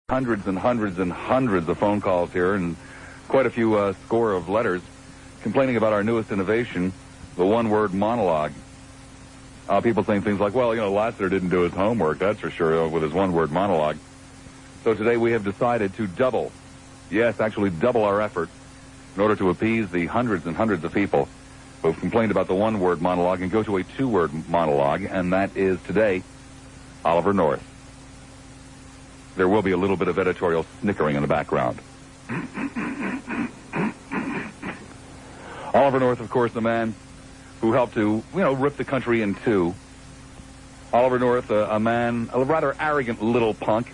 Hundreds and hundreds and hundreds of phone calls here and quite a few score of letters complaining about our newest innovation, the one-word monologue. People saying things like, well, Lassiter didn't do his homework, that's for sure, with his one-word monologue. So today we have decided to double our effort in order to appease the hundreds and hundreds of people who have complained about the one-word monologue and go to a two-word monologue, and that is today, Oliver North. There will be a little bit of editorial snickering in the background. Oliver North, of course, the man who helped to, rip the country in two. Oliver North, a rather arrogant little punk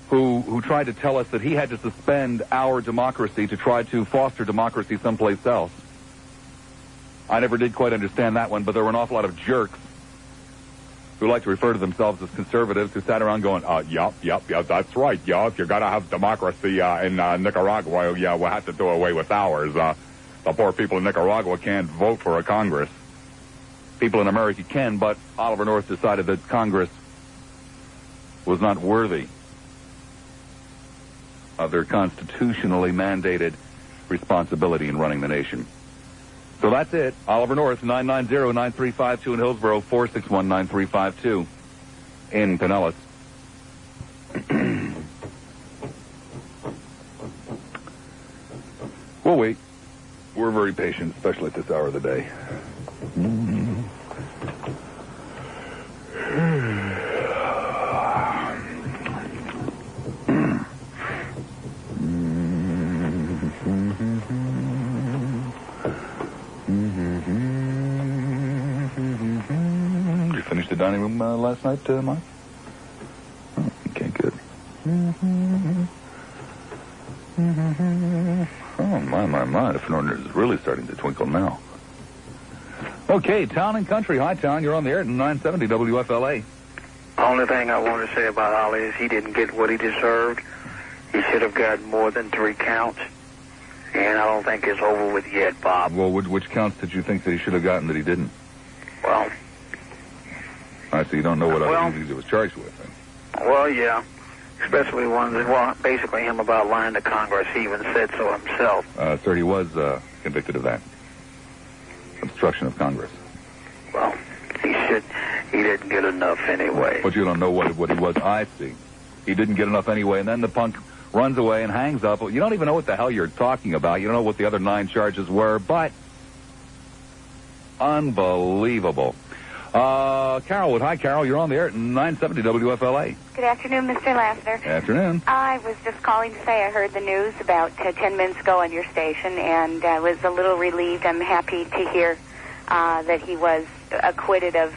who tried to tell us that he had to suspend our democracy to try to foster democracy someplace else. I never did quite understand that one, but there were an awful lot of jerks who like to refer to themselves as conservatives who sat around going, yup, that's right, if you're going to have democracy in Nicaragua, we'll have to do away with ours. The poor people in Nicaragua can't vote for a Congress. People in America can, but Oliver North decided that Congress was not worthy of their constitutionally mandated responsibility in running the nation. So that's it. Oliver North, 990-9352 in Hillsborough, 461-9352 in Pinellas. We'll wait. We're very patient, especially at this hour of the day. Did you finish the dining room last night, Mike? Oh, okay, good. Oh, my. The phone is really starting to twinkle now. Okay, Town and Country. Hi, Town. You're on the air at 970 WFLA. Only thing I want to say about Ollie is he didn't get what he deserved. He should have gotten more than 3 counts. And I don't think it's over with yet, Bob. Well, which counts did you think that he should have gotten that he didn't? Well... I see. You don't know what other things he was charged with, then. Well, yeah. Especially ones that, basically him about lying to Congress. He even said so himself. Sir, he was convicted of that. Obstruction of Congress. Well, he didn't get enough anyway. But you don't know what he was. I see. He didn't get enough anyway, and then the punk runs away and hangs up. You don't even know what the hell you're talking about. You don't know what the other 9 charges were, but unbelievable. Carolwood. Hi, Carol. You're on the air at 970 WFLA. Good afternoon, Mr. Lassiter. Afternoon. I was just calling to say I heard the news about 10 minutes ago on your station, and I was a little relieved. I'm happy to hear that he was acquitted of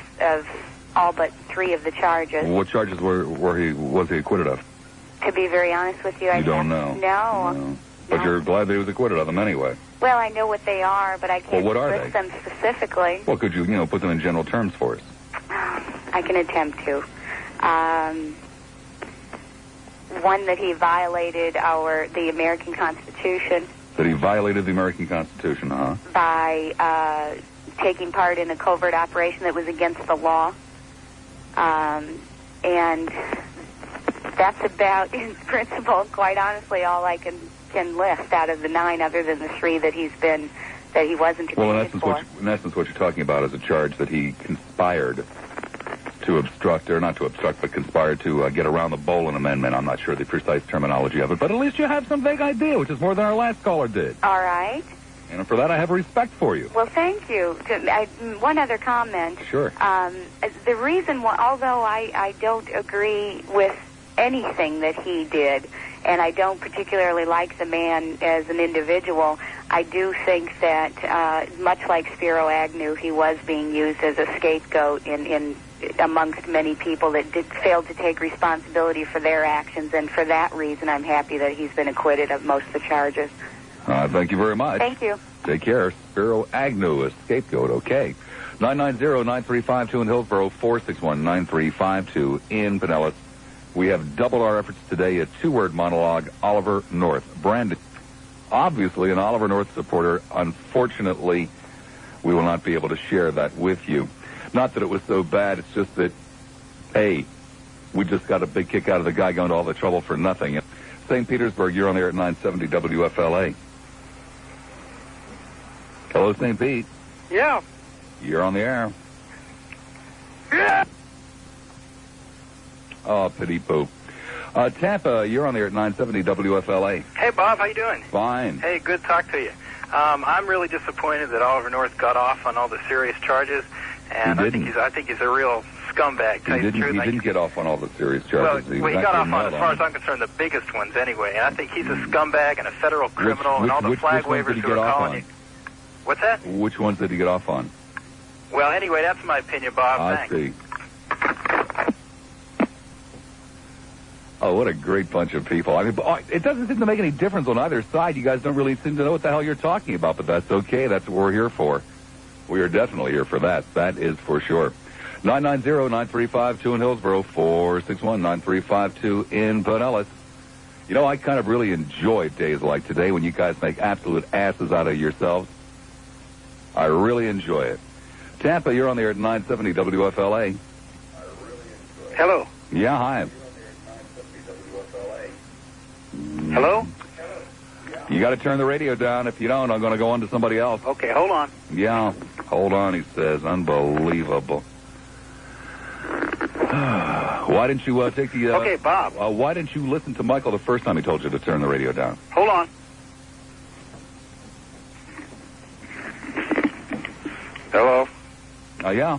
all but 3 of the charges. What charges was he acquitted of? To be very honest with you, I don't know. No. But you're glad that he was acquitted of them anyway. Well, I know what they are, but I can't list them specifically. Well, could you, put them in general terms for us? I can attempt to. One, that he violated the American Constitution. That he violated the American Constitution, huh? By taking part in a covert operation that was against the law. And that's about, in principle, quite honestly, all I can list out of the 9, other than the 3 that he wasn't convicted for. In essence, what you're talking about is a charge that he conspired to obstruct, or not to obstruct, but conspired to get around the Boland Amendment. I'm not sure the precise terminology of it, but at least you have some vague idea, which is more than our last caller did. All right. And for that, I have respect for you. Well, thank you. One other comment. Sure. The reason why, although I don't agree with anything that he did, and I don't particularly like the man as an individual, I do think that, much like Spiro Agnew, he was being used as a scapegoat in amongst many people that failed to take responsibility for their actions, and for that reason, I'm happy that he's been acquitted of most of the charges. Thank you very much. Thank you. Take care. Spiro Agnew, a scapegoat, okay. 990-9352 in Hillsborough, 461-9352 in Pinellas. We have doubled our efforts today, a 2-word monologue, Oliver North. Brandon, obviously an Oliver North supporter. Unfortunately, we will not be able to share that with you. Not that it was so bad, it's just that, hey, We just got a big kick out of the guy going to all the trouble for nothing. St. Petersburg, you're on the air at 970 WFLA. Hello, St. Pete. Yeah. You're on the air. Yeah. Oh, pity poop. Tampa, you're on the air at 970 WFLA. Hey, Bob, how you doing? Fine. Hey, good to talk to you. I'm really disappointed that Oliver North got off on all the serious charges, and I think he's a real scumbag. He didn't get off on all the serious charges. Well, he got off on, as far as I'm concerned, the biggest ones anyway. And I think he's a scumbag and a federal criminal, and all the flag wavers who are calling you. What's that? Which ones did he get off on? Well, anyway, that's my opinion, Bob. I see. Oh, what a great bunch of people. I mean, it doesn't seem to make any difference on either side. You guys don't really seem to know what the hell you're talking about, but that's okay. That's what we're here for. We are definitely here for that. That is for sure. 990-9352 in Hillsborough, 461-9352 in Pinellas. You know, I kind of really enjoy days like today when you guys make absolute asses out of yourselves. I really enjoy it. Tampa, you're on the air at 970 WFLA. Hello. Yeah, hi. Hello? You got to turn the radio down. If you don't, I'm going to go on to somebody else. Okay, hold on. Yeah, hold on, he says. Unbelievable. Why didn't you take the... okay, Bob. Why didn't you listen to Michael the first time he told you to turn the radio down? Hold on. Hello? Yeah.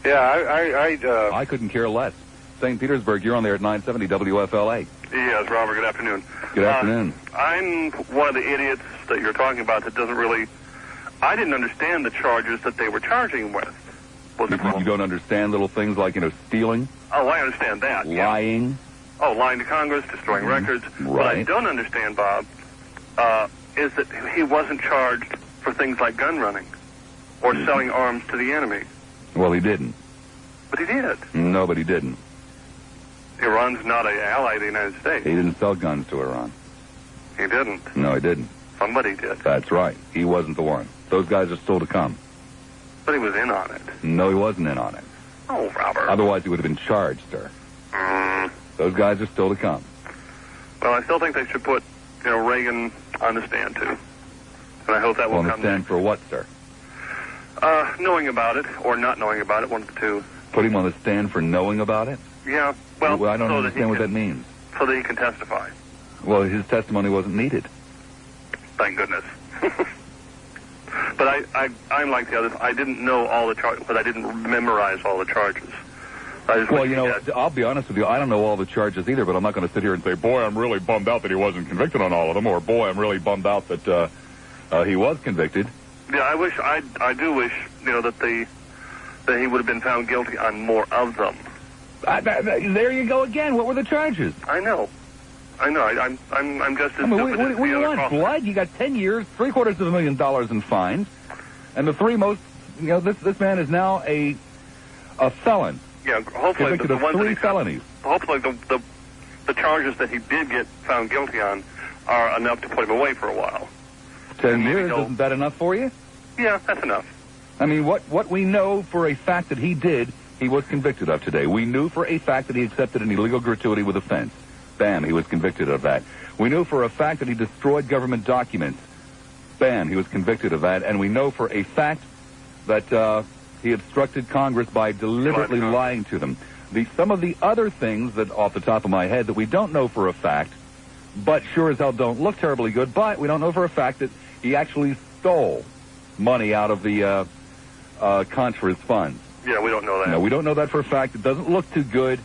Yeah, I couldn't care less. St. Petersburg, you're on there at 970 WFLA. Yes, Robert, good afternoon. Good afternoon. I'm one of the idiots that you're talking about that doesn't really... I didn't understand the charges that they were charging him with. You don't understand little things like, stealing? Oh, I understand that. Lying? Yeah. Oh, lying to Congress, destroying records. Right. What I don't understand, Bob, is that he wasn't charged for things like gun running or selling arms to the enemy. Well, he didn't. But he did. No, but he didn't. Iran's not an ally of the United States. He didn't sell guns to Iran. He didn't. No, he didn't. Somebody did. That's right. He wasn't the one. Those guys are still to come. But he was in on it. No, he wasn't in on it. Oh, Robert. Otherwise, he would have been charged, sir. Those guys are still to come. Well, I still think they should put, Reagan on the stand, too. And I hope that will come. On the stand for what, sir? Knowing about it, or not knowing about it, one of the two. Put him on the stand for knowing about it? Yeah, well, I don't understand what that means. So that he can testify. Well, his testimony wasn't needed. Thank goodness. But I'm like the others. I didn't know all the charges, but I didn't memorize all the charges. Well, I'll be honest with you. I don't know all the charges either, but I'm not going to sit here and say, boy, I'm really bummed out that he wasn't convicted on all of them, or boy, I'm really bummed out that he was convicted. Yeah, I do wish, that he would have been found guilty on more of them. There you go again. What were the charges? I know. I'm just as stupid as what do you want? Blood? You got 10 years, $750,000 in fines, and the three most. This man is now a felon. Yeah, hopefully convicted of 3 felonies. Hopefully the charges that he did get found guilty on are enough to put him away for a while. 10 years, isn't that enough for you? Yeah, that's enough. I mean, what we know for a fact that he did, he was convicted of today. We knew for a fact that he accepted an illegal gratuity with offense. Bam, he was convicted of that. We knew for a fact that he destroyed government documents. Bam, he was convicted of that. And we know for a fact that he obstructed Congress by deliberately lying to them. Some of the other things that, off the top of my head, that we don't know for a fact, but sure as hell don't look terribly good, but we don't know for a fact that he actually stole money out of the Contra's funds. Yeah, we don't know that. No, we don't know that for a fact. It doesn't look too good.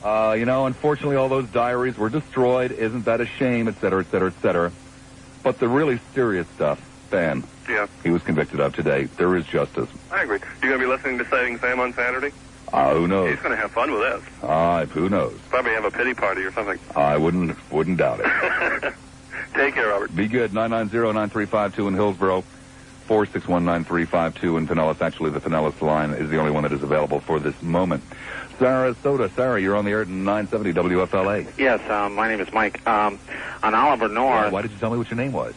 Unfortunately, all those diaries were destroyed. Isn't that a shame, et cetera, et cetera, et cetera. But the really serious stuff, bam, he was convicted of today. There is justice. I agree. You going to be listening to Saving Sam on Saturday? Who knows? He's going to have fun with this. Who knows? Probably have a pity party or something. I wouldn't doubt it. Take care, Robert. Be good. 990-9352 in Hillsborough. 461-9352 in Pinellas. Actually, the Pinellas line is the only one that is available for this moment. Sarasota. Sarah, you're on the air at 970 WFLA. Yes, my name is Mike. On Oliver North... Yeah, why did you tell me what your name was?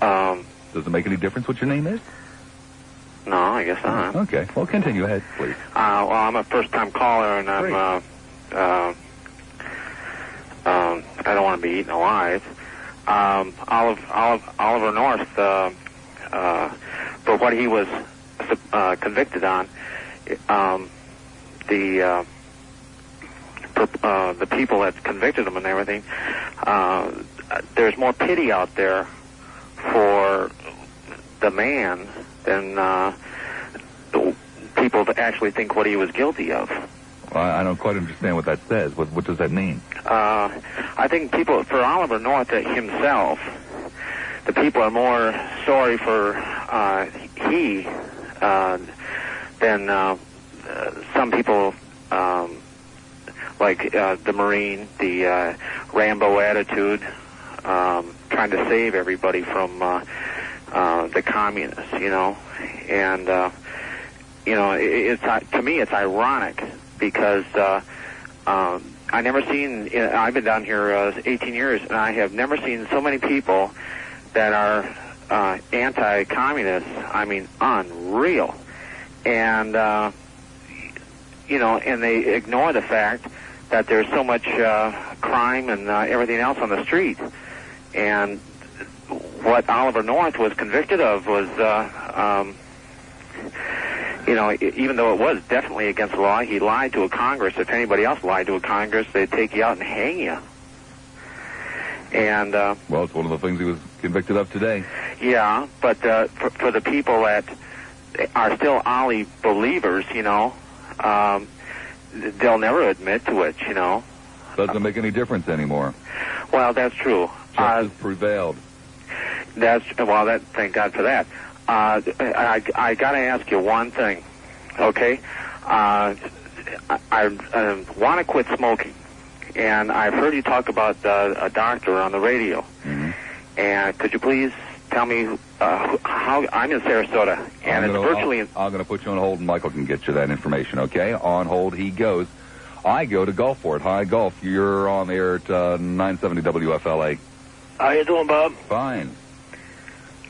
Does it make any difference what your name is? No, I guess not. Okay. Well, continue ahead, please. Well, I'm a first-time caller, and I don't want to be eaten alive. Oliver North, for what he was convicted on, the people that convicted him and everything, there's more pity out there for the man than the people that actually think what he was guilty of. Well, I don't quite understand what that says. What does that mean? I think people, for Oliver North himself, the people are more sorry for than some people like the Marine, the Rambo attitude, trying to save everybody from the communists, you know. And, you know, to me it's ironic because I never seen, I've been down here 18 years, and I have never seen so many people that are anti-communist. I mean, unreal. And, you know, and they ignore the fact that there's so much crime and everything else on the street. And what Oliver North was convicted of was, you know, even though it was definitely against the law, he lied to a Congress. If anybody else lied to a Congress, they'd take you out and hang you. And well, it's one of the things he was convicted of today. Yeah, but for the people that are still Ollie believers, you know, they'll never admit to it, you know. Doesn't make any difference anymore. Well, that's true. Justice prevailed. Thank God for that. I got to ask you one thing, okay? I want to quit smoking, and I've heard you talk about a doctor on the radio. Mm-hmm. And could you please tell me how I'm in Sarasota, and it's virtually... I'm going to put you on hold, and Michael can get you that information, okay? On hold he goes. I go to Gulfport. Hi, Gulf. You're on the air at 970 WFLA. How you doing, Bob? Fine.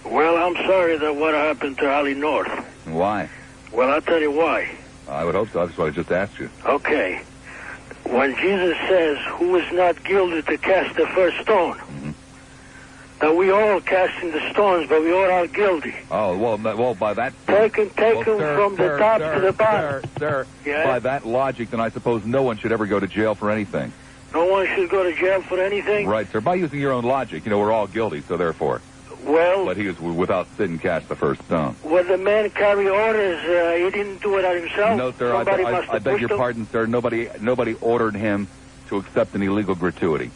Well, I'm sorry that what happened to Ollie North. Why? Well, I'll tell you why. I would hope so. That's what I just asked you. Okay. When Jesus says, who is not guilty to cast the first stone, mm-hmm. that we all casting the stones, but we all are guilty. Oh, well, by that... Take them from the top to the bottom. Sir, yeah? By that logic, then I suppose no one should ever go to jail for anything. No one should go to jail for anything? Right, sir. By using your own logic, you know, we're all guilty, so therefore... Well... But he was without sin cast the first stone. Well, the man carry orders. He didn't do it on himself. No, sir. I beg your pardon, sir. Nobody ordered him to accept an illegal gratuity.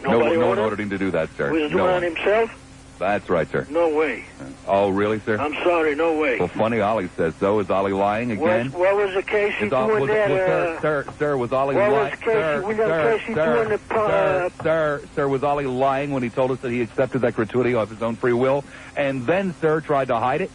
No one ordered him to do that, sir. He was doing it on himself? That's right, sir. No way. Oh, really, sir? I'm sorry, no way. Well, funny, Ollie says so. Is Ollie lying again? What was the case he doing there? Sir, was Ollie lying? Sir, was Ollie lying when he told us that he accepted that gratuity of his own free will, and then, sir, tried to hide it?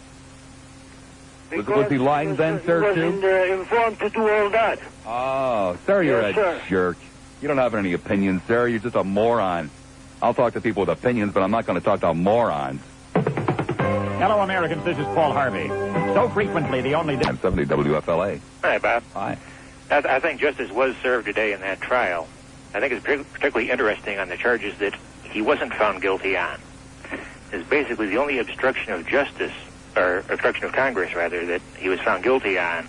Was he lying then, sir, too? He wasn't informed to do all that. Oh, sir, you're a jerk. You don't have any opinions, sir. You're just a moron. I'll talk to people with opinions, but I'm not going to talk to morons. Hello, Americans. This is Paul Harvey. So frequently, the only... 970 WFLA. Hi, Bob. Hi. I think justice was served today in that trial. I think it's particularly interesting on the charges that he wasn't found guilty on. It's basically the only obstruction of justice, or obstruction of Congress, rather, that he was found guilty on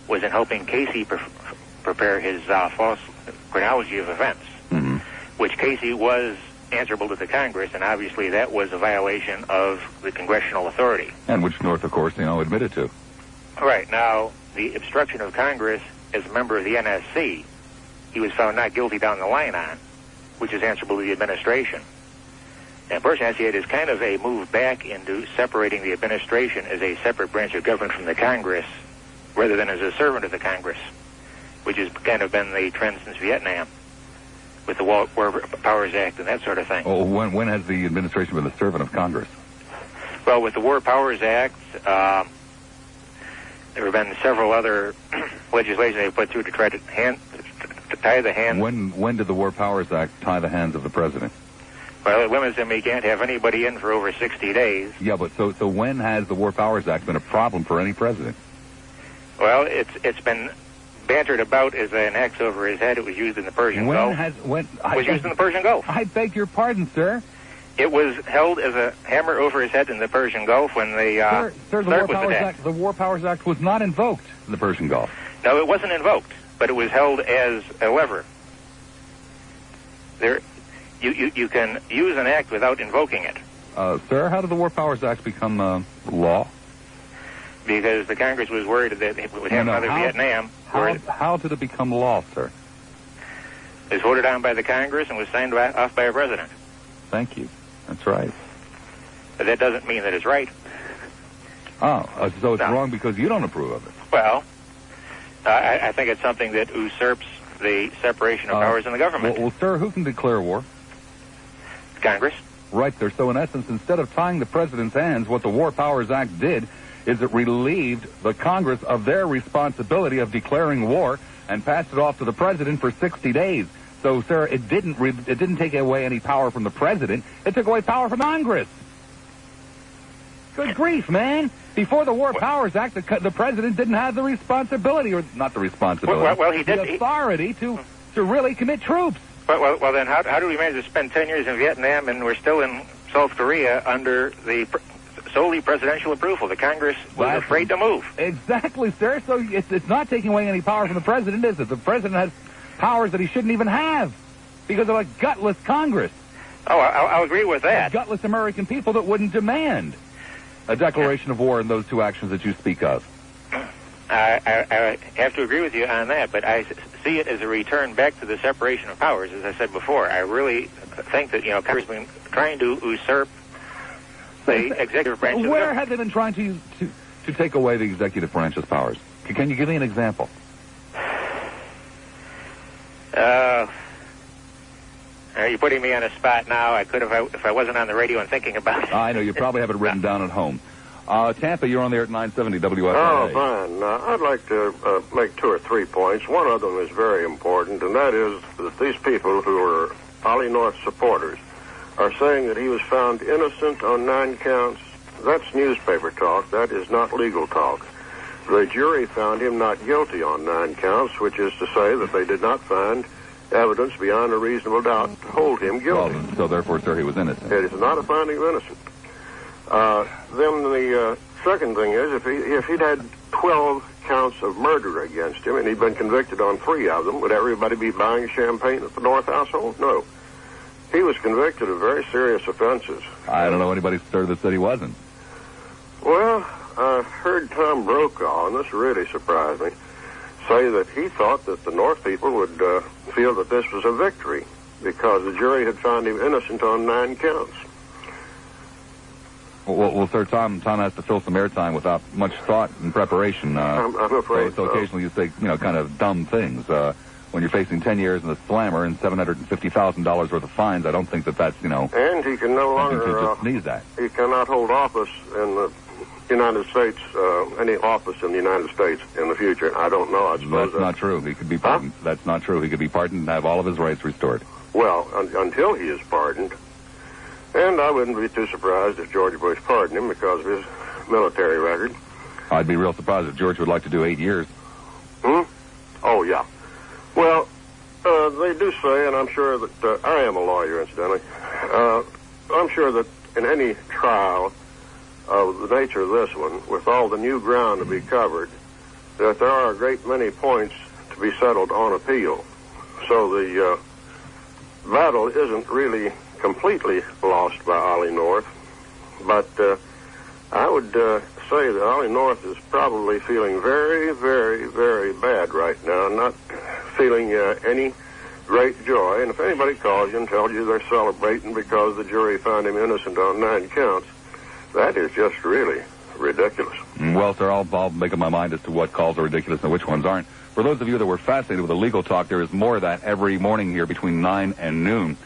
was in helping Casey prepare his false chronology of events, mm-hmm. which Casey was answerable to the Congress, and obviously that was a violation of the congressional authority. And which North, of course, admitted to. Right. Now, the obstruction of Congress as a member of the NSC, he was found not guilty down the line on, which is answerable to the administration. And personally, I see it as kind of a move back into separating the administration as a separate branch of government from the Congress, rather than as a servant of the Congress, which has kind of been the trend since Vietnam, with the War Powers Act and that sort of thing. Oh, when has the administration been a servant of Congress? Well, with the War Powers Act, there have been several other legislation they put through to try to tie the hands. When did the War Powers Act tie the hands of the president? Well, it limits him. He can't have anybody in for over 60 days. Yeah, but so when has the War Powers Act been a problem for any president? Well, it's been bantered about as an axe over his head. It was used in the Persian Gulf. It was used in the Persian Gulf. I beg your pardon, sir. It was held as a hammer over his head in the Persian Gulf when the Sir, the War Powers Act was not invoked in the Persian Gulf. No, it wasn't invoked, but it was held as a lever. You can use an act without invoking it. Sir, how did the War Powers Act become law? Because the Congress was worried that it would have another Vietnam. How did it become law, sir? It was voted on by the Congress and was signed off by a president. Thank you. That's right. But that doesn't mean that it's right. Oh, so it's wrong because you don't approve of it. Well, I think it's something that usurps the separation of powers in the government. Well, sir, who can declare war? Congress. Right, sir. So, in essence, instead of tying the president's hands, what the War Powers Act did is it relieved the Congress of their responsibility of declaring war and passed it off to the president for 60 days. So, sir, it didn't take away any power from the president. It took away power from Congress. Good grief, man. Before the War Powers Act, the president didn't have the responsibility, or not the responsibility, well, he did, the authority to really commit troops. Well, then how do we manage to spend 10 years in Vietnam and we're still in South Korea under the solely presidential approval? The Congress was afraid to move. Exactly, sir. So it's not taking away any power from the president, is it? The president has powers that he shouldn't even have because of a gutless Congress. Oh, I'll agree with that. Gutless American people that wouldn't demand a declaration of war in those two actions that you speak of. I have to agree with you on that, but I see it as a return back to the separation of powers, as I said before. I really think that, Congress has been trying to usurp the executive branch. Where have they been trying to take away the executive branch's powers? Can you give me an example? You're putting me on a spot now. I could have if I wasn't on the radio and thinking about it. I know. You probably have it written down at home. Tampa, you're on there at 970 WFLA. Oh, fine. I'd like to make 2 or 3 points. One of them is very important, and that is that these people who are Ollie North supporters are saying that he was found innocent on 9 counts. That's newspaper talk. That is not legal talk. The jury found him not guilty on 9 counts, which is to say that they did not find evidence beyond a reasonable doubt to hold him guilty. Well, so therefore, sir, he was innocent. It is not a finding of innocence. Then the second thing is, if he'd had 12 counts of murder against him and he'd been convicted on 3 of them, would everybody be buying champagne at the North household? No. He was convicted of very serious offenses. I don't know anybody, sir, that said he wasn't. Well, I heard Tom Brokaw, and this really surprised me, say that he thought that the North people would feel that this was a victory because the jury had found him innocent on 9 counts. Well, sir, Tom has to fill some airtime without much thought and preparation. I'm afraid so. Occasionally you say, kind of dumb things. When you're facing 10 years in the slammer and $750,000 worth of fines, I don't think that's, And he can no longer just sneeze that. He cannot hold office in the United States, any office in the United States in the future. I don't know. I suppose that's not true. He could be pardoned. Huh? That's not true. He could be pardoned and have all of his rights restored. Well, until he is pardoned. And I wouldn't be too surprised if George Bush pardoned him because of his military record. I'd be real surprised if George would like to do 8 years. Oh, yeah. Well, they do say, and I'm sure that I am a lawyer, incidentally. I'm sure that in any trial of the nature of this one, with all the new ground to be covered, that there are a great many points to be settled on appeal. So the battle isn't really completely lost by Ollie North, but I would say that Ollie North is probably feeling very, very, very bad right now, not feeling any great joy. And if anybody calls you and tells you they're celebrating because the jury found him innocent on 9 counts, that is just really ridiculous. Well, sir, I'll make up my mind as to what calls are ridiculous and which ones aren't. For those of you that were fascinated with the legal talk, there is more of that every morning here between 9 and noon.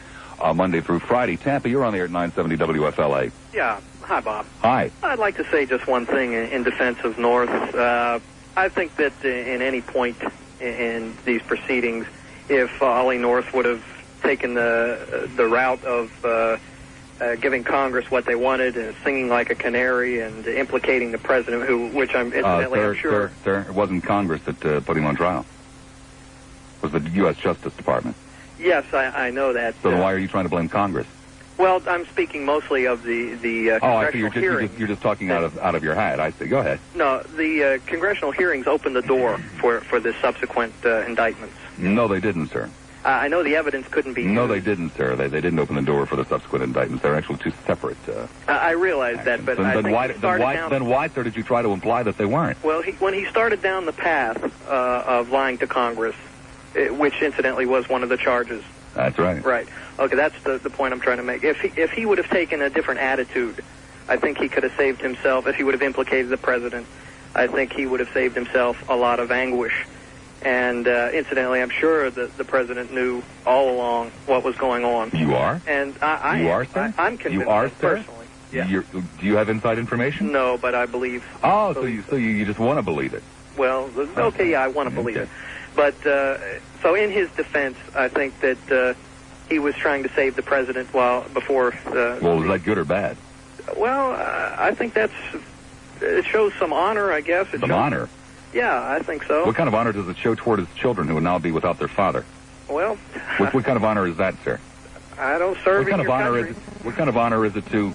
Monday through Friday. Tampa, you're on the air at 970 WFLA. Yeah. Hi, Bob. Hi. I'd like to say just one thing in defense of North. I think that in any point in these proceedings, if Ollie North would have taken the route of giving Congress what they wanted and singing like a canary and implicating the president, which I'm incidentally I'm sure. Sir, it wasn't Congress that put him on trial. It was the U.S. Justice Department. Yes, I know that. So then why are you trying to blame Congress? Well, I'm speaking mostly of the congressional hearings. You're just talking out of your hat. I see. Go ahead. No, the congressional hearings opened the door for the subsequent indictments. No, they didn't, sir. I know the evidence couldn't be used. No, they didn't, sir. They didn't open the door for the subsequent indictments. They're actually two separate. I realize that, but then why, sir, did you try to imply that they weren't? Well, when he started down the path of lying to Congress, which incidentally was one of the charges. That's right. Right. Okay, that's the point I'm trying to make. If he would have taken a different attitude, I think he could have saved himself. If he would have implicated the president, I think he would have saved himself a lot of anguish. And incidentally, I'm sure that the president knew all along what was going on. You are? And you are, sir? I'm convinced you are, sir? Personally. Yeah. Do you have inside information? No, but I believe. Oh, so you just want to believe it? Well, okay, yeah, I want to believe it. But so in his defense, I think that he was trying to save the president before. Well, is that good or bad? Well, I think it shows some honor, I guess. Some honor? Yeah, I think so. What kind of honor does it show toward his children who will now be without their father? Well, what kind of honor is that, sir? I don't serve in your country. What kind of honor is it to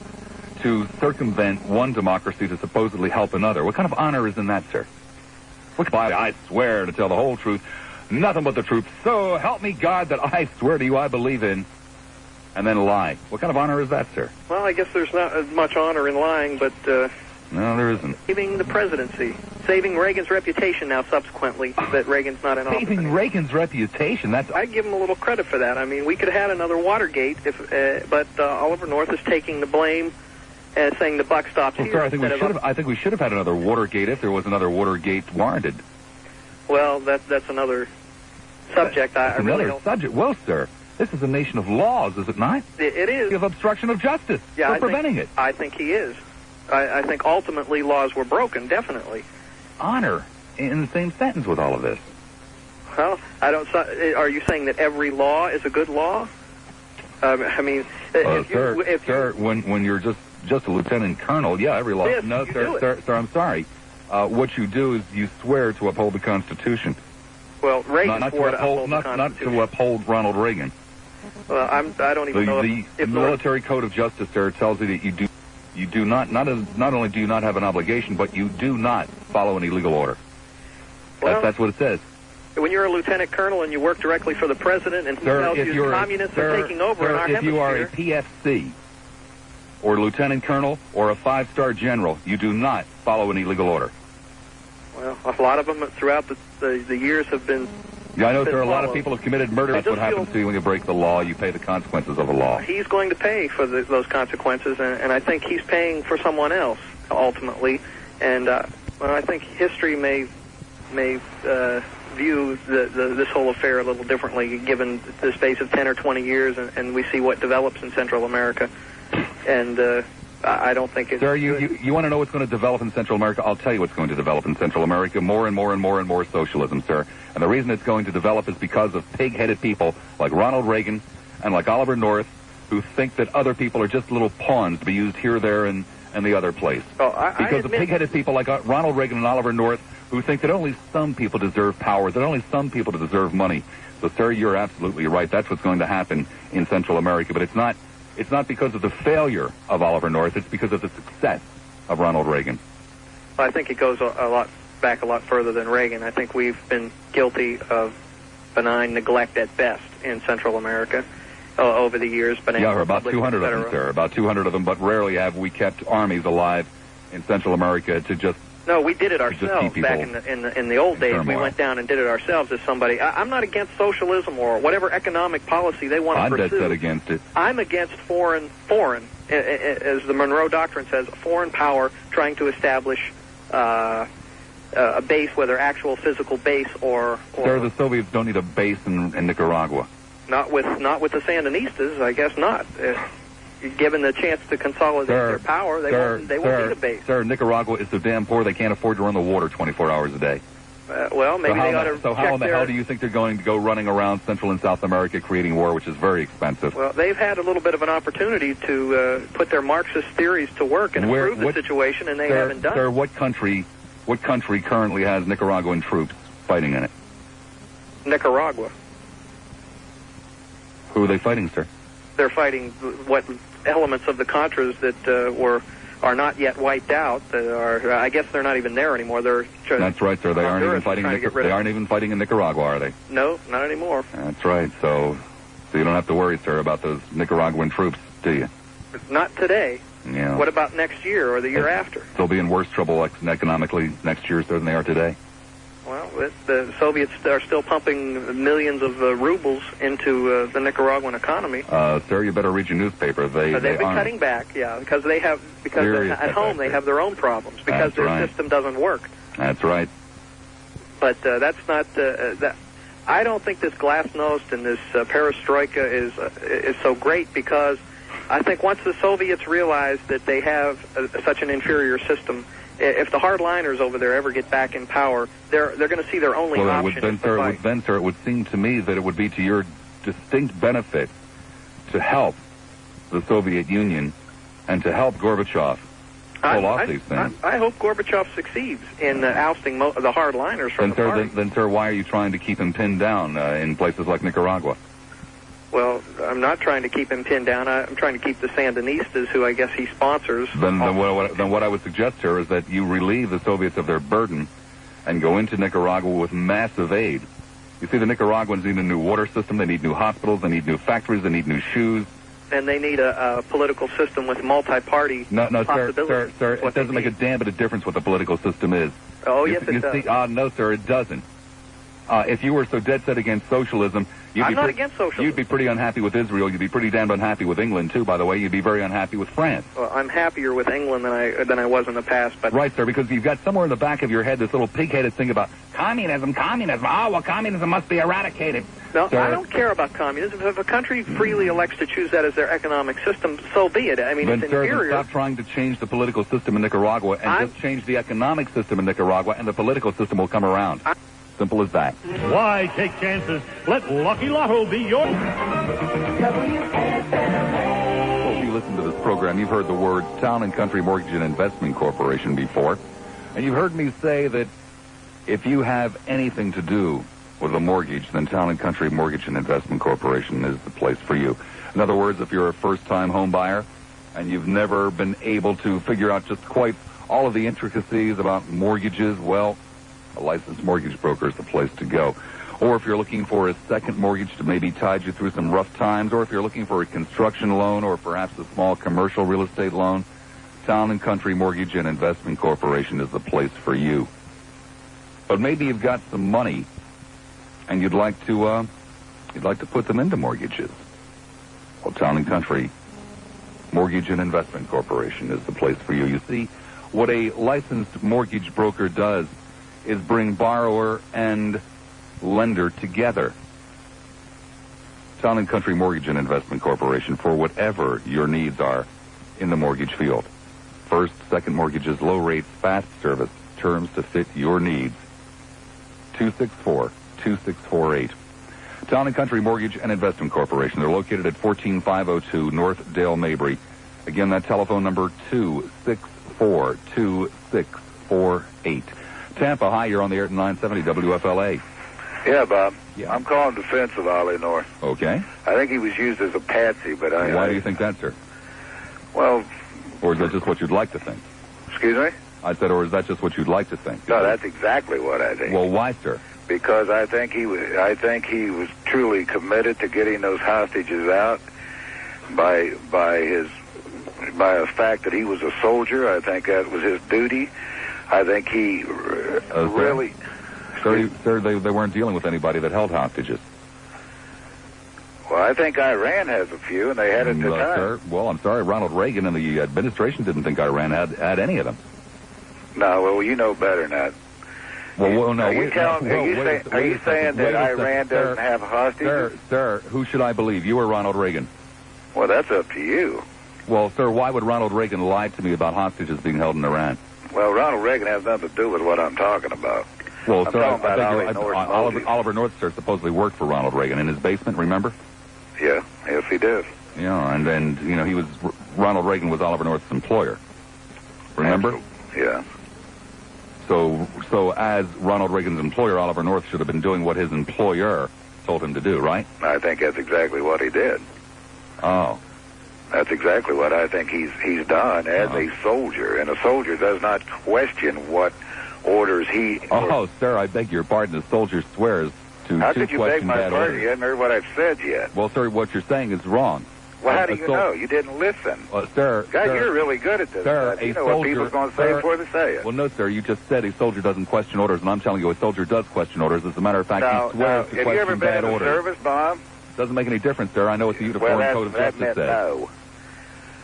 circumvent one democracy to supposedly help another? What kind of honor is in that, sir? I swear to tell the whole truth, nothing but the truth. So help me God that I swear to you I believe in, and then lie. What kind of honor is that, sir? Well, I guess there's not as much honor in lying, but... no, there isn't. Saving the presidency. Saving Reagan's reputation now subsequently, that Reagan's not in office. Saving Reagan's reputation? I'd give him a little credit for that. I mean, we could have had another Watergate, but Oliver North is taking the blame and saying the buck stops here. Sir, I think we should have had another Watergate if there was another Watergate warranted. Well, that's another subject. That's another subject. Well, sir, this is a nation of laws, is it not? It is. You have obstruction of justice for preventing it. I think he is. I think ultimately laws were broken, definitely. Honor in the same sentence with all of this. Well, I don't. Are you saying that every law is a good law? I mean, sir, when you're just a lieutenant colonel, yeah, every law. Yes, no, sir, I'm sorry. What you do is you swear to uphold the Constitution. Well, Reagan swore to uphold the Constitution. Not to uphold Ronald Reagan. Well, I don't even know if the military code of justice, sir, tells you that you do not only do you not have an obligation, but you do not follow an illegal order. Well, that's what it says. When you're a lieutenant colonel and you work directly for the president and he tells you the communists are taking over in our hemisphere... If you are a PFC, or lieutenant colonel, or a 5-star general, you do not follow an illegal order. Well, a lot of them throughout the years have been... Yeah, I know there are a lot of people who have committed murder. That's what happens to you when you break the law. You pay the consequences of the law. He's going to pay for those consequences, and I think he's paying for someone else, ultimately. And I think history may view this whole affair a little differently, given the space of 10 or 20 years, and we see what develops in Central America. And I don't think it's... Sir, you want to know what's going to develop in Central America? I'll tell you what's going to develop in Central America. More and more and more and more socialism, sir. And the reason it's going to develop is because of pig-headed people like Ronald Reagan and like Oliver North, who think that other people are just little pawns to be used here, there, and the other place. Because of pig-headed people like Ronald Reagan and Oliver North, who think that only some people deserve power, that only some people deserve money. So, sir, you're absolutely right. That's what's going to happen in Central America. But it's not because of the failure of Oliver North. It's because of the success of Ronald Reagan. Well, I think it goes a lot further than Reagan. I think we've been guilty of benign neglect at best in Central America over the years. Yeah, about 200 of them, sir. About 200 of them, but rarely have we kept armies alive in Central America to just... No, we did it ourselves back in the old days. We went down and did it ourselves as somebody. I'm not against socialism or whatever economic policy they want to pursue. I'm dead set against it. I'm against foreign, as the Monroe Doctrine says, foreign power trying to establish a base, whether actual physical base or... Sir, the Soviets don't need a base in Nicaragua. Not with the Sandinistas, I guess not. Given the chance to consolidate their power, they won't need a base. Sir, Nicaragua is so damn poor they can't afford to run the water 24 hours a day. Well, maybe they ought to So how in the hell do you think they're going to go running around Central and South America creating war, which is very expensive? Well, they've had a little bit of an opportunity to put their Marxist theories to work and improve the situation, and they haven't done it. Sir, what country currently has Nicaraguan troops fighting in it? Nicaragua. Who are they fighting, sir? They're fighting what elements of the Contras that are not yet wiped out. I guess they're not even there anymore. That's right, sir. They aren't even fighting. They aren't even fighting in Nicaragua, are they? No, not anymore. That's right. So you don't have to worry, sir, about those Nicaraguan troops, do you? Not today. Yeah. What about next year or the year after? They'll be in worse trouble economically next year, sir, than they are today. Well, the Soviets are still pumping millions of rubles into the Nicaraguan economy. Sir, you better read your newspaper. They've been cutting back, because at home they have their own problems because their system doesn't work. That's right. But that's not that. I don't think this glasnost and this perestroika is so great, because I think once the Soviets realize that they have such an inferior system, if the hardliners over there ever get back in power, they're going to see their only option. Then, sir, it would seem to me that it would be to your distinct benefit to help the Soviet Union and to help Gorbachev pull off these things. I hope Gorbachev succeeds in ousting the hardliners from the party. Then, sir, why are you trying to keep him pinned down in places like Nicaragua? Well, I'm not trying to keep him pinned down. I'm trying to keep the Sandinistas, who I guess he sponsors. Then what I would suggest, sir, is that you relieve the Soviets of their burden and go into Nicaragua with massive aid. You see, the Nicaraguans need a new water system. They need new hospitals. They need new factories. They need new shoes. And they need a political system with multi-party possibilities. Sir, it doesn't make a damn bit of difference what the political system is. Oh, yes, it does. No, sir, it doesn't. If you were so dead set against socialism, I'm not against socialism. You'd be pretty unhappy with Israel. You'd be pretty damned unhappy with England, too, by the way. You'd be very unhappy with France. Well, I'm happier with England than I was in the past. But right, sir, because you've got somewhere in the back of your head this little pig-headed thing about communism. Oh, well, communism must be eradicated. No, sir, I don't care about communism. If a country freely elects to choose that as their economic system, so be it. I mean, it's inferior. Then stop trying to change the political system in Nicaragua and just change the economic system in Nicaragua, and the political system will come around. Simple as that. Why take chances? Let Lucky Lotto be your... Well, if you listen to this program, you've heard the words Town and Country Mortgage and Investment Corporation before. And you've heard me say that if you have anything to do with a mortgage, then Town and Country Mortgage and Investment Corporation is the place for you. In other words, if you're a first-time home buyer and you've never been able to figure out just quite all of the intricacies about mortgages, well, a licensed mortgage broker is the place to go. Or if you're looking for a second mortgage to maybe tide you through some rough times, or if you're looking for a construction loan or perhaps a small commercial real estate loan, Town and Country Mortgage and Investment Corporation is the place for you. But maybe you've got some money and you'd like to put them into mortgages. Well, Town and Country Mortgage and Investment Corporation is the place for you. You see, what a licensed mortgage broker does is bring borrower and lender together. Town and Country Mortgage and Investment Corporation for whatever your needs are in the mortgage field. First, second mortgages, low rates, fast service, terms to fit your needs. 264-2648. Town and Country Mortgage and Investment Corporation. They're located at 14502 North Dale Mabry. Again, that telephone number 264-2648. Tampa, hi, you're on the air at 970 WFLA. Yeah, Bob. Yeah. I'm calling defense of Ollie North. Okay. I think he was used as a patsy, but Why do you think that, sir? Well... Or is that just what you'd like to think? Excuse me? I said, or is that just what you'd like to think? No, that's exactly what I think. Well, why, sir? Because I think he was truly committed to getting those hostages out by a fact that he was a soldier. I think that was his duty. I think he really... Sir, they weren't dealing with anybody that held hostages. Well, I think Iran has a few, and they had it at the time. Sir, well, I'm sorry, Ronald Reagan and the administration didn't think Iran had any of them. No, well, you know better than that. Well, no. Are you saying that Iran doesn't have hostages? Sir, who should I believe, you or Ronald Reagan? Well, that's up to you. Well, sir, why would Ronald Reagan lie to me about hostages being held in Iran? Well, Ronald Reagan has nothing to do with what I'm talking about. Well, I'm sir, talking about I Oliver beg Oliver North, sir, supposedly worked for Ronald Reagan in his basement, remember? Yeah, yes, he did. Yeah, and you know, Ronald Reagan was Oliver North's employer. Remember? Yeah. So as Ronald Reagan's employer, Oliver North should have been doing what his employer told him to do, right? I think that's exactly what he did. Oh. That's exactly what I think he's done as a soldier, and a soldier does not question what orders he... Oh, sir, I beg your pardon. A soldier swears to How could you beg my bad pardon? orders. You haven't heard what I've said yet. Well, sir, what you're saying is wrong. Well, how do you know? You didn't listen. Sir, God, sir, you're really good at this. Sir, You know what people's going to say before they say it. Well, no, sir, you just said a soldier doesn't question orders, and I'm telling you a soldier does question orders. As a matter of fact, he swears to have you ever question been bad in the orders. service, Bob? Doesn't make any difference, sir. I know what the Uniform Code of Justice says. No.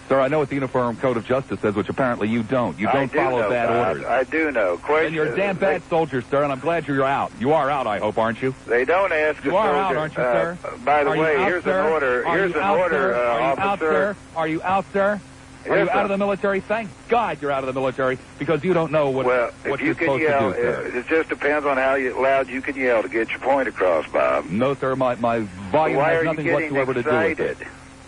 Sir, I know what the Uniform Code of Justice says, which apparently you don't. You don't follow bad orders. I do know. And you're a damn bad soldier, sir, and I'm glad you're out. You are out, I hope, aren't you? They don't ask You are out, aren't you, sir? By the way, out, here's sir? an order. Here's an order, officer. Are you out, sir? Are you out of the military? Thank God you're out of the military, because you don't know what you're supposed to do, sir. It just depends on how loud you can yell to get your point across, Bob. No, sir, my volume has nothing whatsoever to do with it.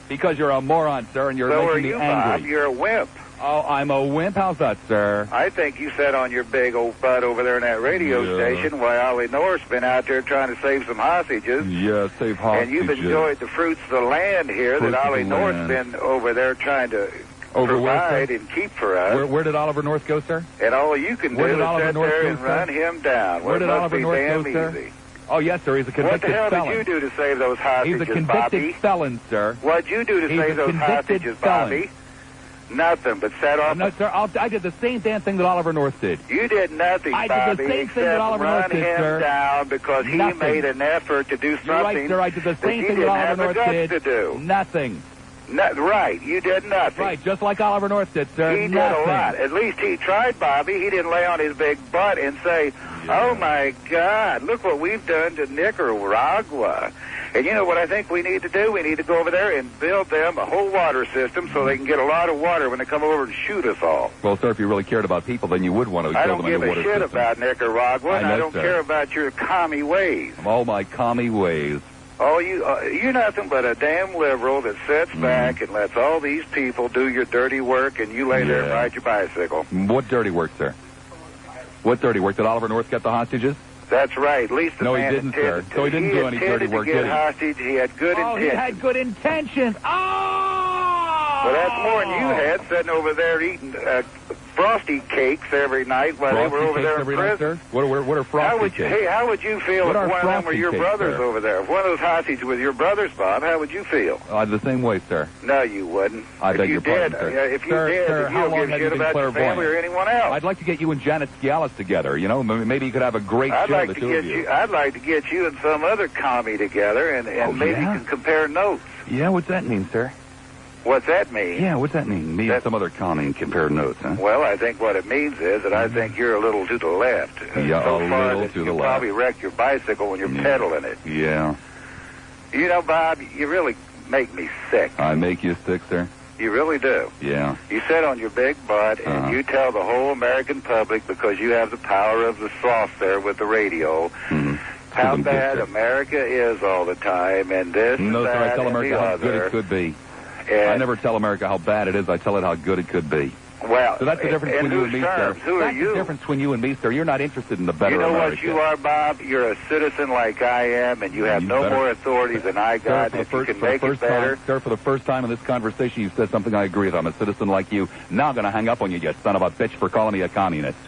Because you're a moron, sir, and you're making me angry. Bob. You're a wimp. Oh, I'm a wimp? How's that, sir? I think you sat on your big old butt over there in that radio station while Ollie North's been out there trying to save some hostages. Yeah, save hostages. And you've enjoyed the fruits of the land here that Ollie North's been over there trying to provide and keep for us. Where did Oliver North go, sir? And all you can do is sit there and run him down. Where did Oliver North go, sir? Oh, yes, sir. He's a convicted felon. What the hell did you do to save those hostages, He's a convicted felon, sir. What'd you do to save those hostages, Bobby? Nothing, but sat off. No, sir, I did the same damn thing that Oliver North did. You did nothing, Bobby, I did the same thing that Oliver North did, sir. Run him down because he made an effort to do something. You're right, sir. I did the same thing that Oliver North did. To do. Nothing. Right, you did nothing. Right, just like Oliver North did, sir. He did a lot. At least he tried, Bobby. He didn't lay on his big butt and say, oh, my God, look what we've done to Nicaragua. And you know what I think we need to do? We need to go over there and build them a whole water system so they can get a lot of water when they come over and shoot us all. Well, sir, if you really cared about people, then you would want to build them a water system. I don't give a shit about Nicaragua, and I don't care about your commie ways. All my commie ways. Oh, you're nothing but a damn liberal that sits back and lets all these people do your dirty work, and you lay there and ride your bicycle. What dirty work, sir? What dirty work? Did Oliver North get the hostages? That's right. At least the no, man he didn't, sir. So he didn't do any dirty work, did he? Hostage. He had good intentions. Oh, he had good intentions. Oh! Well, that's more than you had, sitting over there eating frosty cakes every night while they were over there in prison. What are frosty cakes? Hey, how would you feel if one of them were your brothers over there? If one of those hostages was your brothers, Bob, how would you feel? The same way, sir. No, you wouldn't. I beg your pardon, sir. If you did, you don't give a shit about your family or anyone else. I'd like to get you and Janet Scialis together. You know, maybe you could have a great show, the two of you. I'd like to get you and some other commie together, and maybe you can compare notes. Yeah, what's that mean, sir? What's that mean? Yeah, what's that mean? Me and some other commie and compare notes, huh? Well, I think what it means is that I think you're a little to the left. Yeah, so a little to the left. You probably wreck your bicycle when you're pedaling it. Yeah. You know, Bob, you really make me sick. I make you sick, sir? You really do. Yeah. You sit on your big butt and you tell the whole American public, because you have the power of the sauce there with the radio, how bad America is all the time, and this No, and sir, that I tell and America the how other. good it could be. And I never tell America how bad it is. I tell it how good it could be. Well, so that's the difference between you and me, sir. Who that's are you? the difference between you and me, sir. You're not interested in the better America. America. You know what you are, Bob? You're a citizen like I am, and you have no more authority than I got. Sir, if you can make it better. Sir, for the first time in this conversation, you've said something I agree with. I'm a citizen like you. Now I'm going to hang up on you, you son of a bitch, for calling me a communist.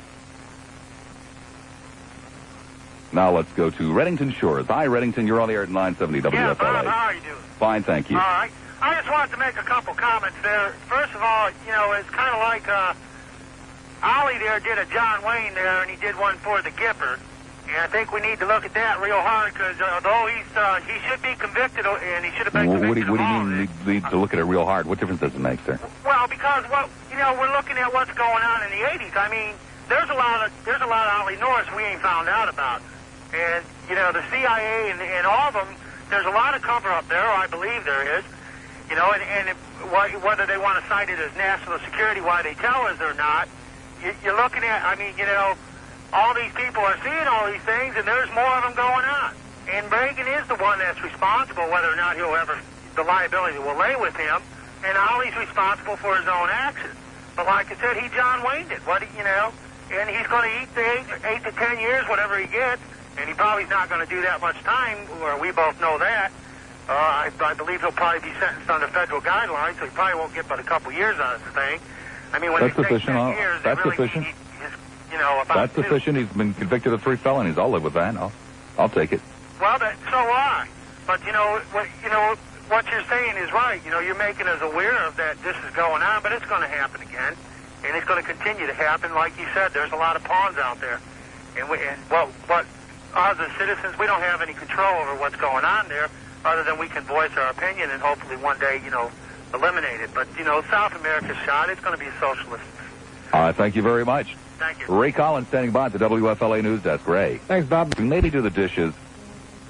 Now let's go to Reddington Shores. Hi, Reddington. You're on the air at 970 WFLA. Yeah, Bob, how are you doing? Fine, thank you. All right. I just wanted to make a couple comments there. First of all, you know, it's kind of like Ollie there did a John Wayne there, and he did one for the Gifford. And I think we need to look at that real hard, because although he should be convicted, and he should have been convicted What do you mean need to look at it real hard? What difference does it make, sir? Well, because we're looking at what's going on in the 80s. I mean, there's a lot of Ollie Norris we ain't found out about. And, you know, the CIA and all of them, there's a lot of cover-up there, or I believe there is. You know, and whether they want to cite it as national security, why they tell us or not, you're looking at, I mean, you know, all these people are seeing all these things, and there's more of them going on. And Reagan is the one that's responsible, whether or not the liability will lay with him, and Ollie's responsible for his own actions. But like I said, he John Wayne'd it. And he's going to eat the 8 to 10 years, whatever he gets, and he probably is not going to do that much time, or we both know that. I believe he'll probably be sentenced under federal guidelines, so he probably won't get but a couple years on this thing. I mean, when that's sufficient. Years, that's really sufficient. That's sufficient. He's been convicted of 3 felonies. I'll live with that. I'll take it. Well, so I. But what you're saying is right. You're making us aware of that this is going on, but it's going to happen again, and it's going to continue to happen. Like you said, there's a lot of pawns out there, but us as citizens, we don't have any control over what's going on there, other than we can voice our opinion and hopefully one day, eliminate it. But South America's shot. It's going to be a socialist. All right. Thank you very much. Thank you. Ray Collins standing by at the WFLA News Desk. Ray. Thanks, Bob. Maybe do the dishes.